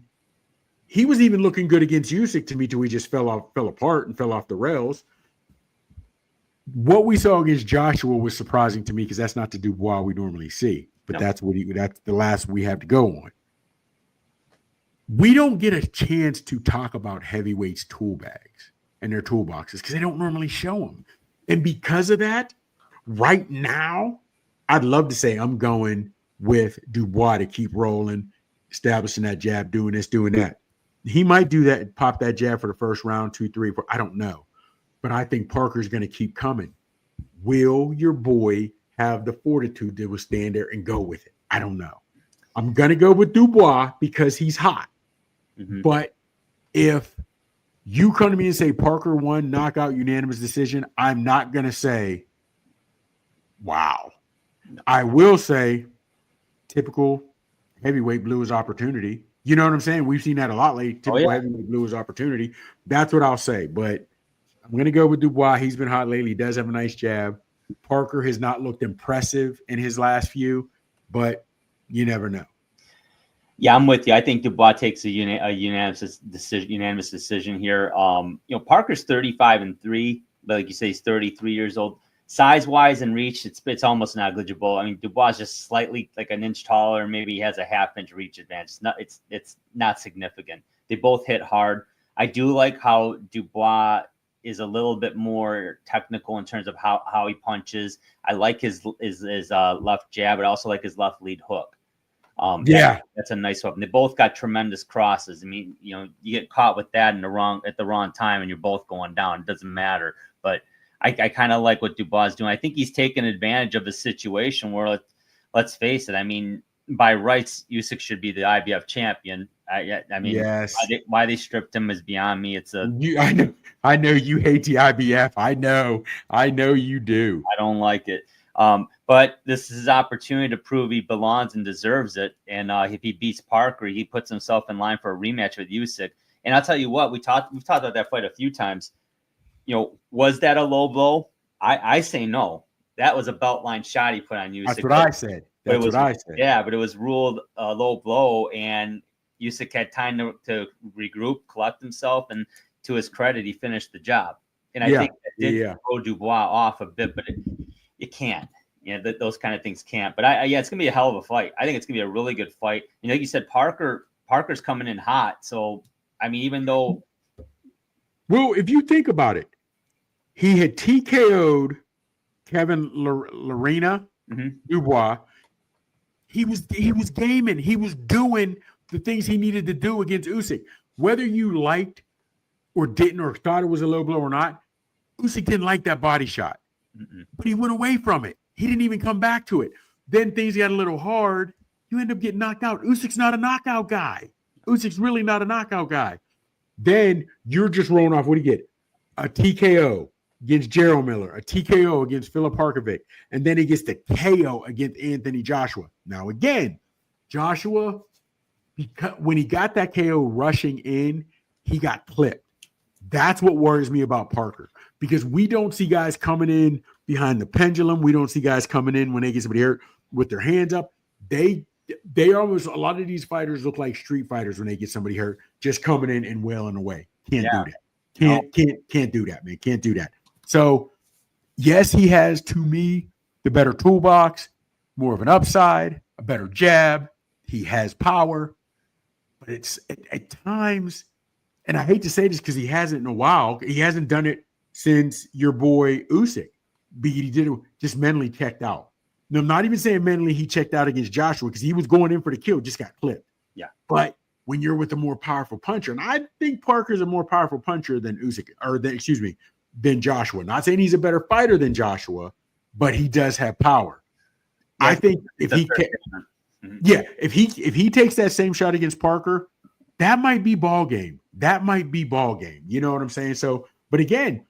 he was even looking good against Usyk to me till he just fell apart and fell off the rails. What we saw against Joshua was surprising to me because that's not the Dubois we normally see. But that's the last we have to go on. We don't get a chance to talk about heavyweights' tool bags and their toolboxes because they don't normally show them. And because of that, right now, I'd love to say I'm going with Dubois to keep rolling, establishing that jab, doing this, doing that. He might do that and pop that jab for the first round, 2, 3, 4. I don't know. But I think Parker's going to keep coming. Will your boy have the fortitude to withstand there and go with it? I don't know. I'm going to go with Dubois because he's hot. Mm-hmm. But if you come to me and say Parker won knockout unanimous decision, I'm not going to say, wow. I will say typical heavyweight blew his opportunity. You know what I'm saying? We've seen that a lot lately. Typical heavyweight blew his opportunity. That's what I'll say. But I'm going to go with Dubois. He's been hot lately. He does have a nice jab. Parker has not looked impressive in his last few, but you never know. Yeah, I'm with you. I think Dubois takes a unanimous decision here. Parker's 35-3, but like you say, he's 33 years old. Size-wise and reach, it's almost negligible. I mean, Dubois is just slightly like an inch taller, maybe he has a half-inch reach advantage. It's not significant. They both hit hard. I do like how Dubois is a little bit more technical in terms of how he punches. I like his left jab, but I also like his left lead hook. That's a nice hook. And they both got tremendous crosses. I mean, you get caught with that at the wrong time, and you're both going down. It doesn't matter. But I kind of like what Dubois is doing. I think he's taken advantage of a situation where, let's face it, I mean, by rights, Usyk should be the IBF champion. I mean, yes. Why they stripped him is beyond me. I know you hate the IBF. I know you do. I don't like it. But this is his opportunity to prove he belongs and deserves it. And if he beats Parker, he puts himself in line for a rematch with Usyk. And I'll tell you what, we've talked about that fight a few times. Was that a low blow? I say no. That was a belt line shot he put on Usyk. That's what I said. Yeah, but it was ruled a low blow, and Usyk had time to regroup, collect himself, and to his credit, he finished the job. And I think that did throw Dubois off a bit, but it can't. Those kind of things can't. But it's gonna be a hell of a fight. I think it's gonna be a really good fight. Like you said, Parker's coming in hot. So I mean, even though, well, if you think about it, he had TKO'd Kevin Lerena, Dubois. He was gaming. He was doing the things he needed to do against Usyk. Whether you liked or didn't or thought it was a low blow or not, Usyk didn't like that body shot. But he went away from it. He didn't even come back to it. Then things got a little hard. You end up getting knocked out. Usyk's not a knockout guy. Usyk's really not a knockout guy. Then you're just rolling off. What do you get? A TKO against Gerald Miller, a TKO against Filip Hrgović, and then he gets the KO against Anthony Joshua. Now, again, Joshua, when he got that KO rushing in, he got clipped. That's what worries me about Parker, because we don't see guys coming in behind the pendulum. We don't see guys coming in when they get somebody hurt with their hands up. They almost, a lot of these fighters look like street fighters when they get somebody hurt, just coming in and wailing away. Can't do that. Can't do that, man. Can't do that. So, yes, he has, to me, the better toolbox, more of an upside, a better jab. He has power, but it's at times, and I hate to say this because he hasn't in a while. He hasn't done it since your boy Usyk. He did it, just mentally checked out. No, I'm not even saying mentally he checked out against Joshua because he was going in for the kill, just got clipped. Yeah. But when you're with a more powerful puncher. And I think Parker's a more powerful puncher than than Joshua. Not saying he's a better fighter than Joshua, but he does have power. Yeah, I think if he takes that same shot against Parker, that might be ball game. You know what I'm saying? So, but again,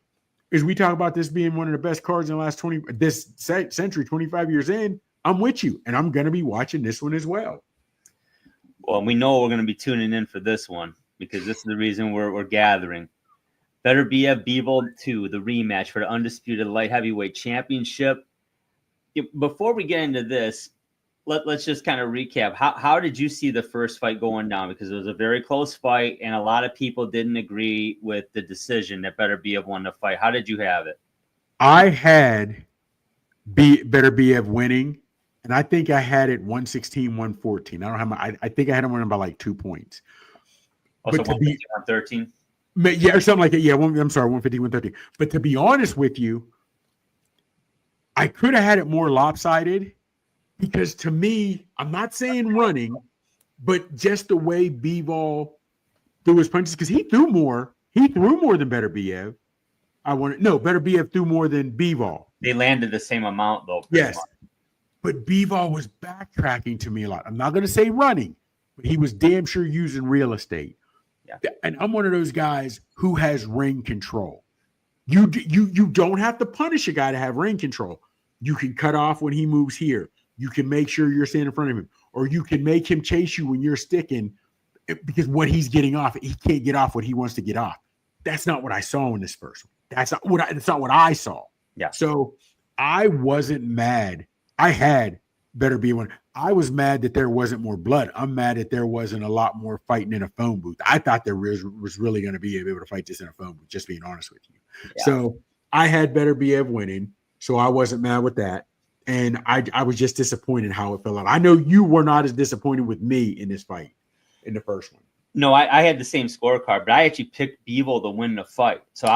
as we talk about this being one of the best cards in the last this century, 25 years in, I'm with you, and I'm going to be watching this one as well. Well, we know we're going to be tuning in for this one because this is the reason we're gathering. Beterbiev Bivol 2, the rematch for the undisputed light heavyweight championship. Before we get into this, let's just kind of recap. How did you see the first fight going down? Because it was a very close fight, and a lot of people didn't agree with the decision that Beterbiev won the fight. How did you have it? I had Beterbiev winning, and I think I had it 116-114. I don't have I think I had him winning by like 2 points. Also, 113. Yeah, or something like that. Yeah, I'm sorry, 150-113. But to be honest with you, I could have had it more lopsided. Because to me, I'm not saying running, but just the way Bivol threw his punches, because he threw more. He threw more than Beterbiev. Beterbiev threw more than Bivol. They landed the same amount, though. Yes. Much. But Bivol was backtracking to me a lot. I'm not going to say running, but he was damn sure using real estate. Yeah. And I'm one of those guys who has ring control. You don't have to punish a guy to have ring control. You can cut off when he moves here. You can make sure you're standing in front of him, or you can make him chase you when you're sticking, because what he's getting off, he can't get off what he wants to get off. That's not what I saw in this first one. That's not what I saw. Yeah. So I wasn't mad. I had Beterbiev one. I was mad that there wasn't more blood. I'm mad that there wasn't a lot more fighting in a phone booth. I thought there was really going to be able to fight this in a phone booth, just being honest with you. Yeah. So I had Beterbiev winning, so I wasn't mad with that. And I was just disappointed how it fell out. I know you were not as disappointed with me in this fight, in the first one. No, I had the same scorecard, but I actually picked Bivol to win the fight. So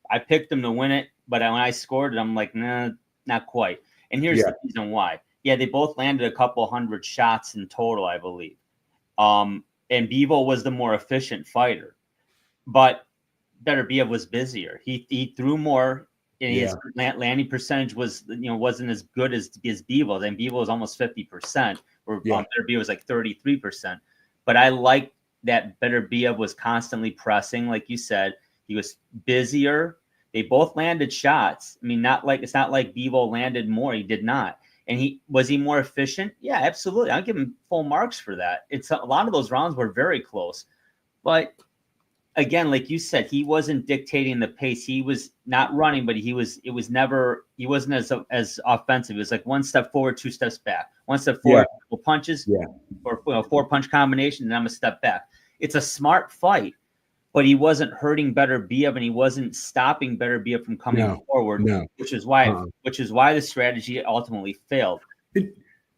I picked him to win it, but when I scored it, I'm like, nah, not quite. And here's the reason why. Yeah, they both landed a couple hundred shots in total, I believe. And Bivol was the more efficient fighter, but Beterbiev was busier. He threw more. And his landing percentage wasn't as good as Bivol. And Bivol was almost 50%, where Beterbiev was like 33%. But I like that Beterbiev was constantly pressing, like you said. He was busier. They both landed shots. I mean, it's not like Bivol landed more. He did not. And was he more efficient? Yeah, absolutely. I'll give him full marks for that. A lot of those rounds were very close, but again, like you said, he wasn't dictating the pace. He was not running, but he wasn't as offensive. It was like one step forward, 2 steps back. One step forward, couple punches, or 4-punch combination, and I'm a step back. It's a smart fight, but he wasn't hurting Beterbiev, and he wasn't stopping Beterbiev from coming forward, which is why the strategy ultimately failed.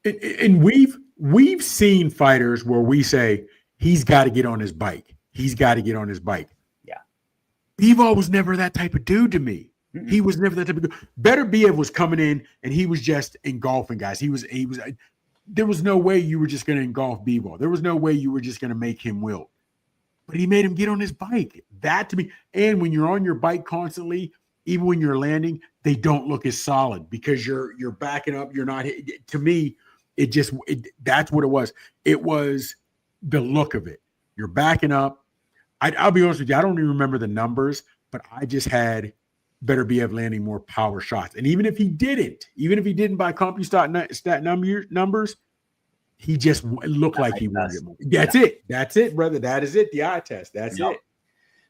And we've seen fighters where we say he's got to get on his bike. He's got to get on his bike. Yeah. Bivol was never that type of dude to me. Mm-hmm. He was never that type of dude. Beterbiev was coming in and he was just engulfing guys. There was no way you were just going to engulf Bivol. There was no way you were just going to make him wilt. But he made him get on his bike. That to me, and when you're on your bike constantly, even when you're landing, they don't look as solid because you're backing up. You're not. To me, that's what it was. It was the look of it. You're backing up. I'll be honest with you. I don't even remember the numbers, but I just had Beterbiev landing more power shots. And even if he didn't by CompuStat numbers, he just looked like he wanted it more. That's it, brother. That is it. The eye test. That's it.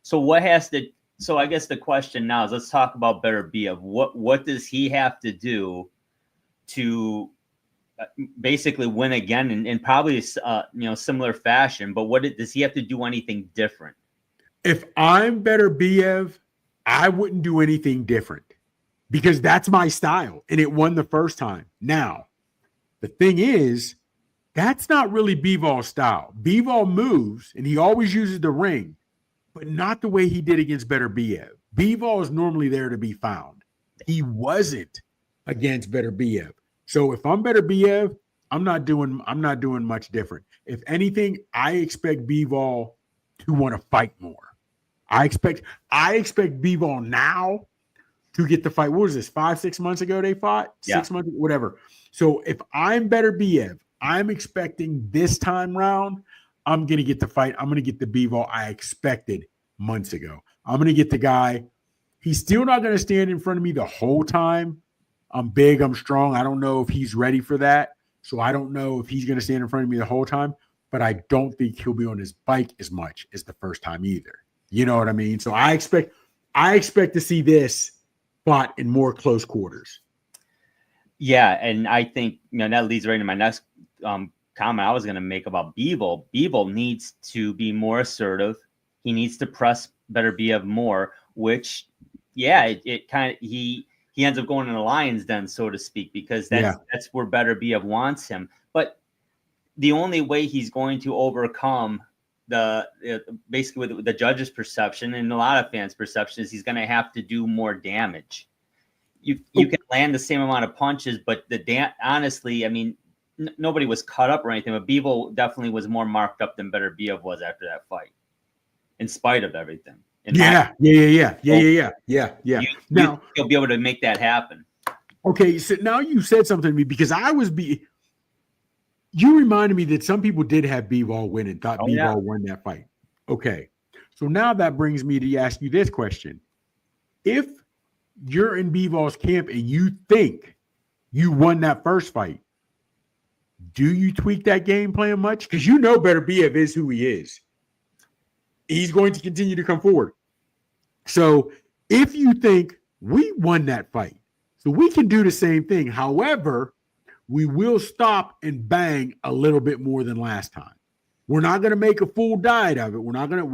So I guess the question now is, let's talk about Beterbiev. What does he have to do to basically win again in probably similar fashion? But does he have to do anything different? If I'm Beterbiev, I wouldn't do anything different because that's my style and it won the first time. Now, the thing is, that's not really Bivol's style. Bivol moves and he always uses the ring, but not the way he did against Beterbiev. Bivol is normally there to be found. He wasn't against Beterbiev. So if I'm Beterbiev, I'm not doing much different. If anything, I expect Bivol to want to fight more. I expect Bivol now to get the fight. What was this? 5-6 months ago they fought? 6 months, whatever. So if I'm Beterbiev, I'm expecting this time round, I'm going to get the fight. I'm going to get the Bivol I expected months ago. I'm going to get the guy. He's still not going to stand in front of me the whole time. I'm big, I'm strong. I don't know if he's ready for that. So I don't know if he's going to stand in front of me the whole time, but I don't think he'll be on his bike as much as the first time either. You know what I mean? So I expect to see this fought in more close quarters. Yeah, and I think that leads right into my next comment I was going to make about Bivol. Bivol needs to be more assertive. He needs to press Beterbiev more, which, it kind of he ends up going in the lion's den, so to speak, because that's where Beterbiev wants him. But the only way he's going to overcome basically with the judges' perception and a lot of fans' perception is he's going to have to do more damage. You can land the same amount of punches, but honestly, I mean, nobody was cut up or anything, but Bivol definitely was more marked up than Beterbiev was after that fight, in spite of everything. Yeah. Now you'll be able to make that happen. Okay, so now you said something to me because you reminded me that some people did have Bivol win and thought Bivol won that fight. Okay, so now that brings me to ask you this question: if you're in Bivol's camp and you think you won that first fight, do you tweak that game plan much? Because Beterbiev is who he is. He's going to continue to come forward. So if you think we won that fight, so we can do the same thing. However, we will stop and bang a little bit more than last time. We're not going to make a full diet of it. We're not going to,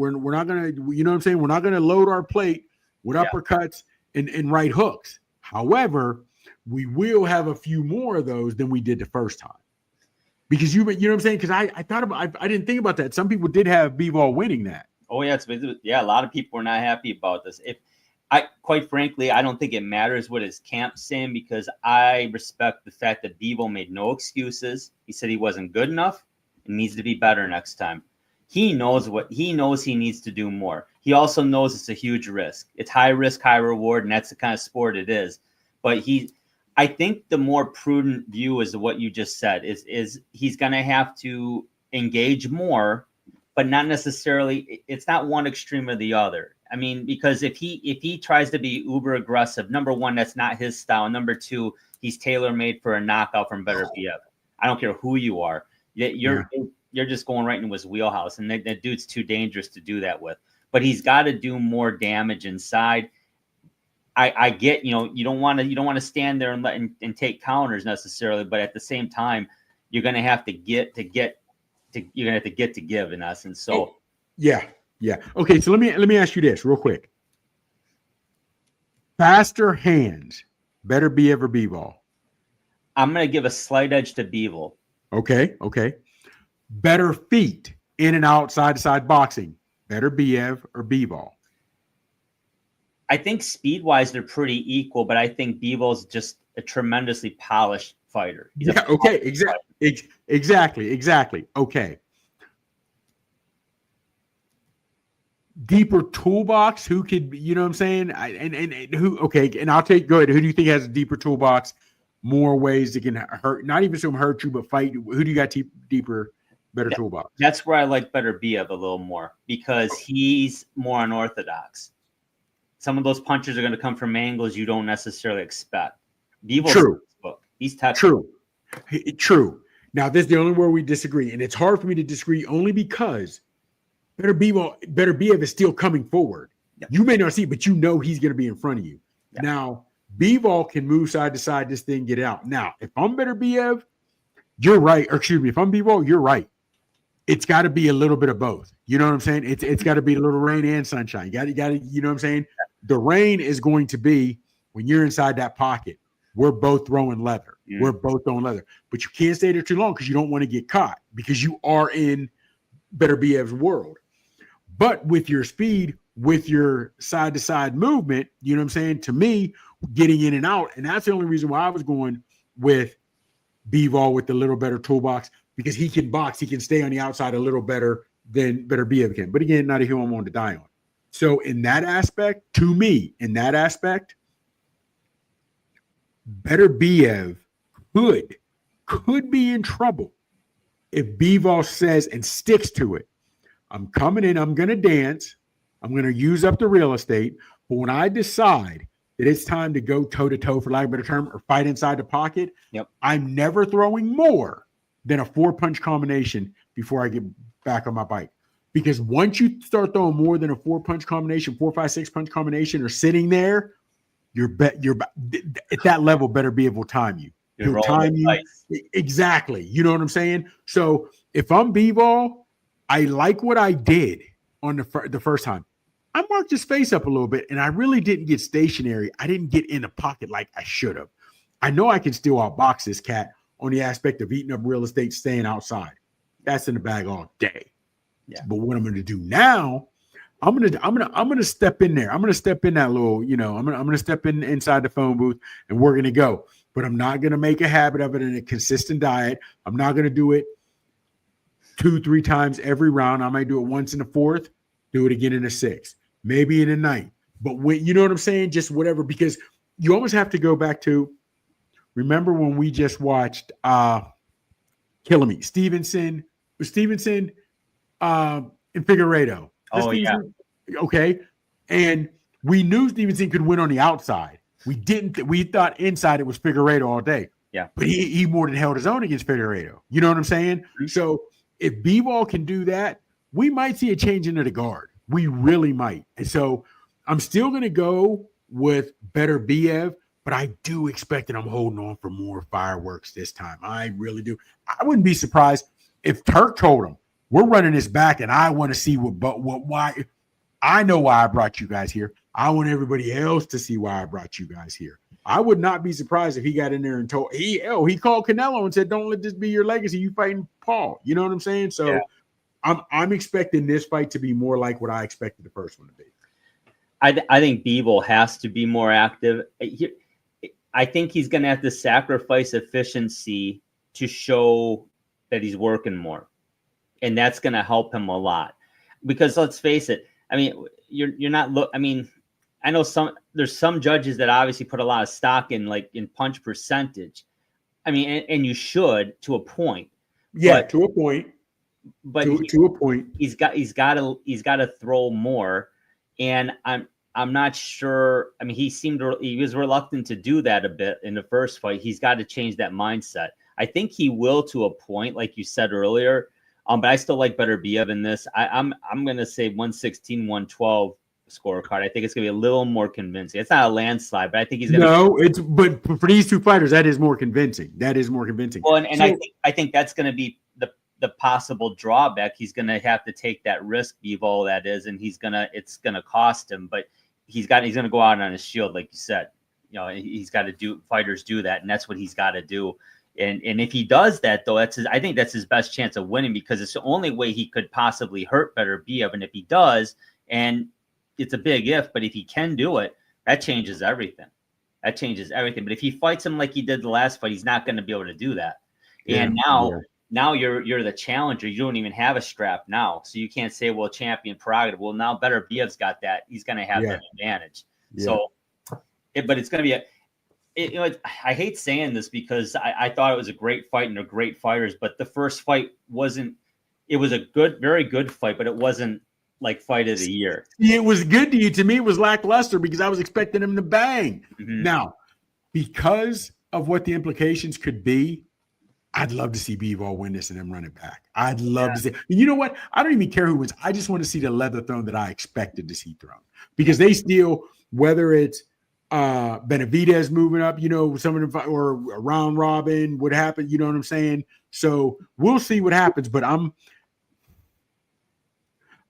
you know what I'm saying? We're not going to load our plate with uppercuts and right hooks. However, we will have a few more of those than we did the first time. Because you know what I'm saying? Because I didn't think about that. Some people did have Bivol winning that. Oh yeah, a lot of people are not happy about this. Quite frankly, I don't think it matters what his camp's saying because I respect the fact that Bivol made no excuses. He said he wasn't good enough and needs to be better next time. He knows he needs to do more. He also knows it's a huge risk. It's high risk, high reward, and that's the kind of sport it is. But I think the more prudent view is what you just said is he's going to have to engage more, but not necessarily. It's not one extreme or the other. I mean, because if he tries to be uber aggressive, number one, that's not his style. Number two, he's tailor made for a knockout from Beterbiev. I don't care who you are. You're just going right into his wheelhouse, and that dude's too dangerous to do that with. But he's got to do more damage inside. I get, you don't want to stand there and take counters necessarily, but at the same time, you're going to have to give in essence. So yeah. Okay, so let me ask you this real quick. Faster hands, Beterbiev or Bivol? I'm going to give a slight edge to Bivol. Okay. Better feet, in and out, side to side boxing, Beterbiev or Bivol? I think speed-wise, they're pretty equal, but I think Bivol's just a tremendously polished fighter. Exactly. Okay. Deeper toolbox, who could, you know what I'm saying? And I'll take, go ahead. Who do you think has a deeper toolbox, more ways that can hurt, not even so hurt you, but fight? Who do you got deeper, better toolbox? That's where I like Beterbiev a little more because he's more unorthodox. Some of those punches are going to come from angles you don't necessarily expect. True. He's technical. True. Now, this is the only where we disagree, and it's hard for me to disagree only because Beterbiev is still coming forward. Yep. You may not see it, but he's going to be in front of you. Yep. Now, Bivol can move side to side, this thing, get out. Now, if I'm Beterbiev, you're right. Or excuse me, if I'm Bivol, you're right. It's got to be a little bit of both. You know what I'm saying? It's got to be a little rain and sunshine. You got to, you know what I'm saying? The rain is going to be when you're inside that pocket. We're both throwing leather. Yeah. We're both throwing leather. But you can't stay there too long because you don't want to get caught because you are in Beterbiev's world. But with your speed, with your side-to-side movement, you know what I'm saying? To me, getting in and out, and that's the only reason why I was going with Bivol with the little better toolbox because he can box. He can stay on the outside a little better than Beterbiev can. But again, not a hill I'm on to die on. So in that aspect, to me, Beterbiev could be in trouble if Bivol says and sticks to it. I'm coming in, I'm going to dance, I'm going to use up the real estate. But when I decide that it's time to go toe-to-toe, for lack of a better term, or fight inside the pocket, I'm never throwing more than a 4-punch combination before I get back on my bike. Because once you start throwing more than a 4-punch combination, 4, 5, 6-punch combination, or sitting there, you're at that level. Beterbiev will time you. He'll time you exactly. You know what I'm saying? So if I'm Bivol, I like what I did on the first time. I marked his face up a little bit, and I really didn't get stationary. I didn't get in the pocket like I should have. I know I can still outbox this cat on the aspect of eating up real estate, staying outside. That's in the bag all day. Yeah. But what I'm going to do now, I'm gonna step in there. I'm gonna step in that little, I'm gonna step inside the phone booth, and we're gonna go. But I'm not gonna make a habit of it in a consistent diet. I'm not gonna do it 2-3 times every round. I might do it once in the 4th, do it again in the 6th, maybe in the 9th. But when you know what I'm saying, just whatever, because you almost have to go back to. Remember when we just watched Killing Me, Stevenson, and Figueiredo. Oh, yeah. Okay. And we knew Stevenson could win on the outside. We didn't. We thought inside it was Figueiredo all day. Yeah. But he more than held his own against Figueiredo. You know what I'm saying? Mm-hmm. So if Bivol can do that, we might see a change into the guard. We really might. And so I'm still going to go with Beterbiev, but I do expect that I'm holding on for more fireworks this time. I really do. I wouldn't be surprised if Turk told him, we're running this back, and I want to see why. I know why I brought you guys here. I want everybody else to see why I brought you guys here. I would not be surprised if he got in there and told he called Canelo and said, "Don't let this be your legacy. You fighting Paul." You know what I'm saying? So yeah. I'm expecting this fight to be more like what I expected the first one to be. I think Bivol has to be more active. I think he's going to have to sacrifice efficiency to show that he's working more. And that's going to help him a lot, because let's face it. I mean, you're not I mean, I know there's some judges that obviously put a lot of stock in punch percentage. I mean, and you should to a point. Yeah, to a point. But to a point, he's got to throw more, and I'm not sure. I mean, he was reluctant to do that a bit in the first fight. He's got to change that mindset. I think he will to a point, like you said earlier. But I still like Beterbiev in this. I'm going to say 116-112 scorecard. I think it's going to be a little more convincing. It's not a landslide, but I think he's going to. But for these two fighters, that is more convincing. Well, and so, I think that's going to be the possible drawback. He's going to have to take that risk, Bivol, that is, and it's going to cost him. But he's going to go out on his shield, like you said. He's got to fighters do that, and that's what he's got to do. And if he does that, though, I think that's his best chance of winning, because it's the only way he could possibly hurt Beterbiev. And if he does, and it's a big if, but if he can do it, that changes everything. But if he fights him like he did the last fight, he's not going to be able to do that. Yeah, and now you're the challenger. You don't even have a strap now, so you can't say, well, champion prerogative. Well, now Beterbiev's got that. He's going to have that advantage. Yeah. So, but it's going to be I hate saying this because I thought it was a great fight and they're great fighters, but the first fight wasn't. It was a very good fight, but it wasn't like fight of the year. It was good to you. To me, it was lackluster because I was expecting him to bang. Mm-hmm. Now, because of what the implications could be, I'd love to see Bivol win this and then run it back. I'd love to see. You know what? I don't even care who wins. I just want to see the leather thrown that I expected to see thrown, because they still, whether it's Benavidez moving up, some of them, or a round robin, what happened, you know what I'm saying? So we'll see what happens, but I'm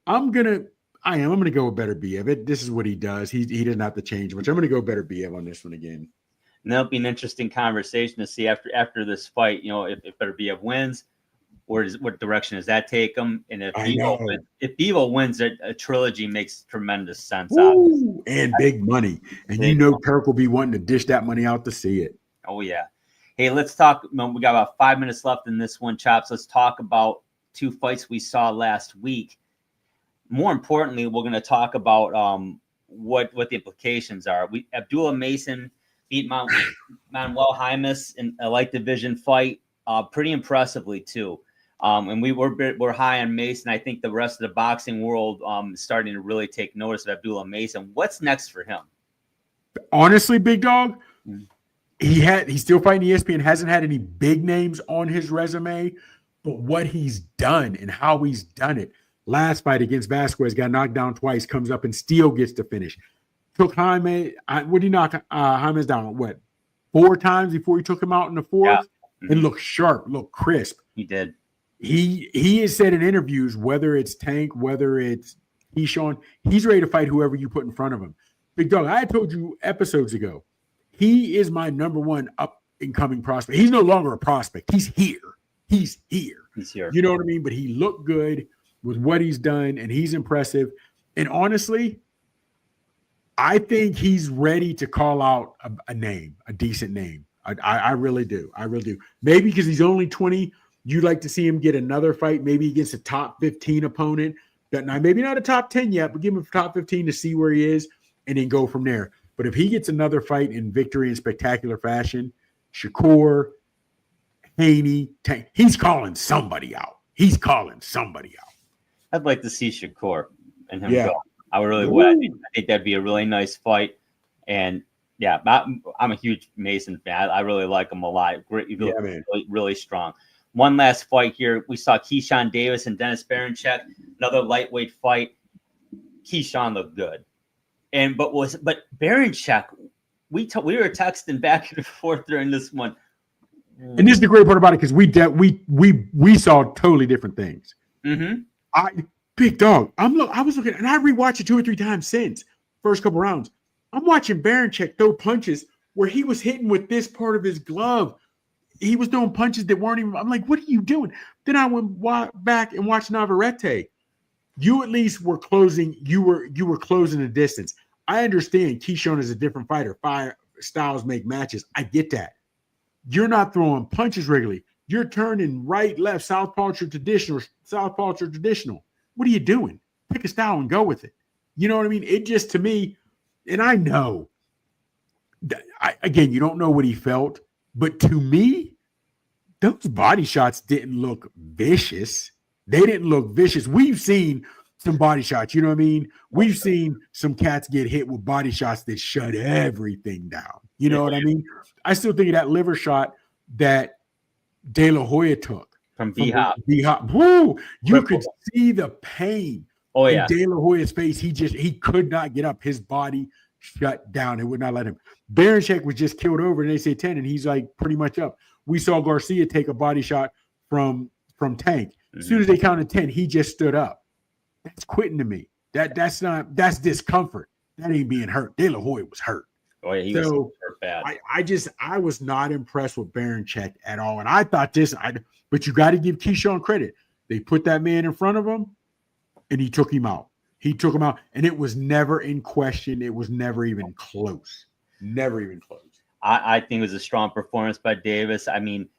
gonna go with Beterbiev. This is what he does. He doesn't have to change much. I'm gonna go Beterbiev on this one again. And that'll be an interesting conversation to see after this fight. If Beterbiev wins, what direction does that take him? And if Bivol wins, a trilogy makes tremendous sense. And big money. And Turk will be wanting to dish that money out to see it. Oh, yeah. Hey, let's talk. We got about 5 minutes left in this one, Chops. Let's talk about 2 fights we saw last week. More importantly, we're going to talk about what the implications are. Abdullah Mason beat Manuel Jaimes in a light division fight, pretty impressively too. And we're high on Mason. I think the rest of the boxing world is starting to really take notice of Abdullah Mason. What's next for him? Honestly, big dog, he's still fighting ESPN, hasn't had any big names on his resume, but what he's done and how he's done it. Last fight against Vasquez, got knocked down twice, comes up and still gets to finish. Took Jaime, what did he knock Jaimes down? What, 4 times before he took him out in the 4th? Yeah. Mm-hmm. And looked sharp, looked crisp. He did. He has said in interviews, whether it's Tank, whether it's Keyshawn, he's ready to fight whoever you put in front of him. Big dog, I told you episodes ago, he is my number 1 up-and-coming prospect. He's no longer a prospect. He's here. He's here. He's here. You know what I mean? But he looked good with what he's done, and he's impressive. And honestly, I think he's ready to call out a name, a decent name. I really do. I really do. Maybe because he's only 20, you'd like to see him get another fight, maybe against a top 15 opponent. Now, maybe not a top 10 yet, but give him a top 15 to see where he is and then go from there. But if he gets another fight in victory in spectacular fashion, Shakur, Haney, Tank, he's calling somebody out. He's calling somebody out. I'd like to see Shakur and him go. I really would. I think that'd be a really nice fight. And yeah, I'm a huge Mason fan. I really like him a lot. Great, really strong. One last fight here. We saw Keyshawn Davis and Dennis Berinchyk, another lightweight fight. Keyshawn looked good, but Berinchyk, we were texting back and forth during this one. And this is the great part about it, because we saw totally different things. Mm-hmm. Big dog. I was looking, and I rewatched it 2 or 3 times since first couple rounds. I'm watching Berinchyk throw punches where he was hitting with this part of his glove. He was throwing punches that weren't even. I'm like, what are you doing? Then I went back and watched Navarrete. You at least were closing. You were closing the distance. I understand Keyshawn is a different fighter. Fire styles make matches. I get that. You're not throwing punches regularly. You're turning right, left, southpaw to traditional, southpaw to traditional. What are you doing? Pick a style and go with it. You know what I mean? It just, to me, and I know, again, you don't know what he felt, but to me, those body shots didn't look vicious. They didn't look vicious. We've seen some body shots, you know what I mean? We've seen some cats get hit with body shots that shut everything down. You know what I mean? I still think of that liver shot that De La Hoya took. From B-Hop. Woo! You could see the pain in De La Hoya's face. He could not get up. His body shut down. It would not let him. Berinchyk was just killed over, and they say 10, and he's like pretty much up. We saw Garcia take a body shot from Tank. As soon as they counted 10, he just stood up. That's quitting to me. That's discomfort. That ain't being hurt. De La Hoya was hurt. Oh yeah, he was hurt bad. I was not impressed with Berinchyk at all, and I thought but you got to give Keyshawn credit. They put that man in front of him, and he took him out. And it was never in question. It was never even close. Never even close. I think it was a strong performance by Davis. I mean,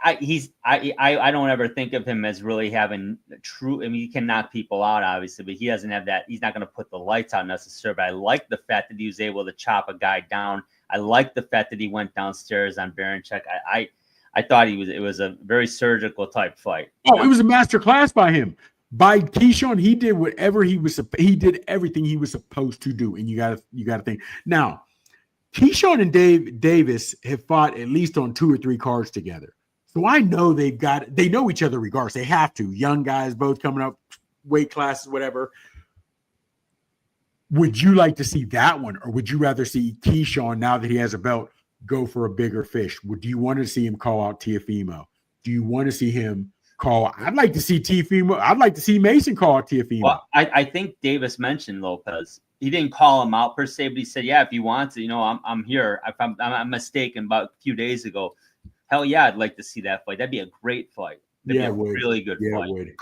I don't ever think of him as really having true. I mean, he can knock people out, obviously, but he doesn't have that. He's not going to put the lights out necessarily. But I like the fact that he was able to chop a guy down. I like the fact that he went downstairs on Berinchyk. I thought it was a very surgical type fight. Oh, it was a master class by him. By Keyshawn, he did whatever he did everything he was supposed to do. And you gotta think. Now, Keyshawn and Davis have fought at least on 2 or 3 cards together. So I know they know each other regardless. They have to. Young guys, both coming up, weight classes, whatever. Would you like to see that one, or would you rather see Keyshawn, now that he has a belt, go for a bigger fish? Do you want to see him call out Teofimo? Do you want to see him call? I'd like to see Teofimo. I'd like to see Mason call out Teofimo. Well, I think Davis mentioned Lopez. He didn't call him out per se, but he said, "Yeah, if you want to, I'm here. If I'm mistaken, about a few days ago, hell yeah, I'd like to see that fight. That'd be a great fight. That'd be a really good fight.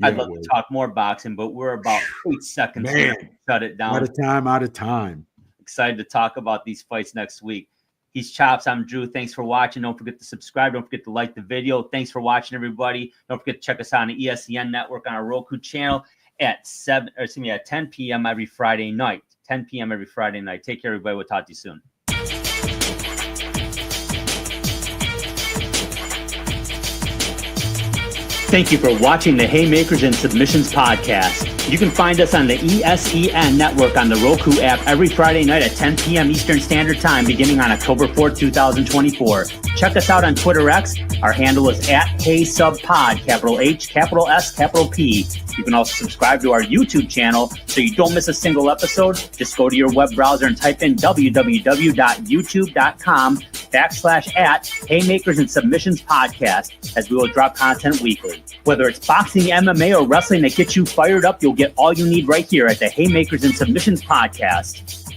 I'd love to talk more boxing, but we're about 8 seconds to shut it down. Out of time. Excited to talk about these fights next week. He's Chops. I'm Drew. Thanks for watching. Don't forget to subscribe. Don't forget to like the video. Thanks for watching, everybody. Don't forget to check us out on the ESPN network on our Roku channel at 10 p.m. every Friday night. 10 p.m. every Friday night. Take care, everybody. We'll talk to you soon. Thank you for watching the Haymakers and Submissions podcast. You can find us on the ESEN network on the Roku app every Friday night at 10 p.m. Eastern Standard Time beginning on October 4th, 2024. Check us out on Twitter X. Our handle is @HaySubPod, capital H, capital S, capital P. You can also subscribe to our YouTube channel so you don't miss a single episode. Just go to your web browser and type in www.youtube.com/@Haymakers and Submissions podcast, as we will drop content weekly. Whether it's boxing, MMA, or wrestling that gets you fired up, you'll get all you need right here at the Haymakers and Submissions podcast.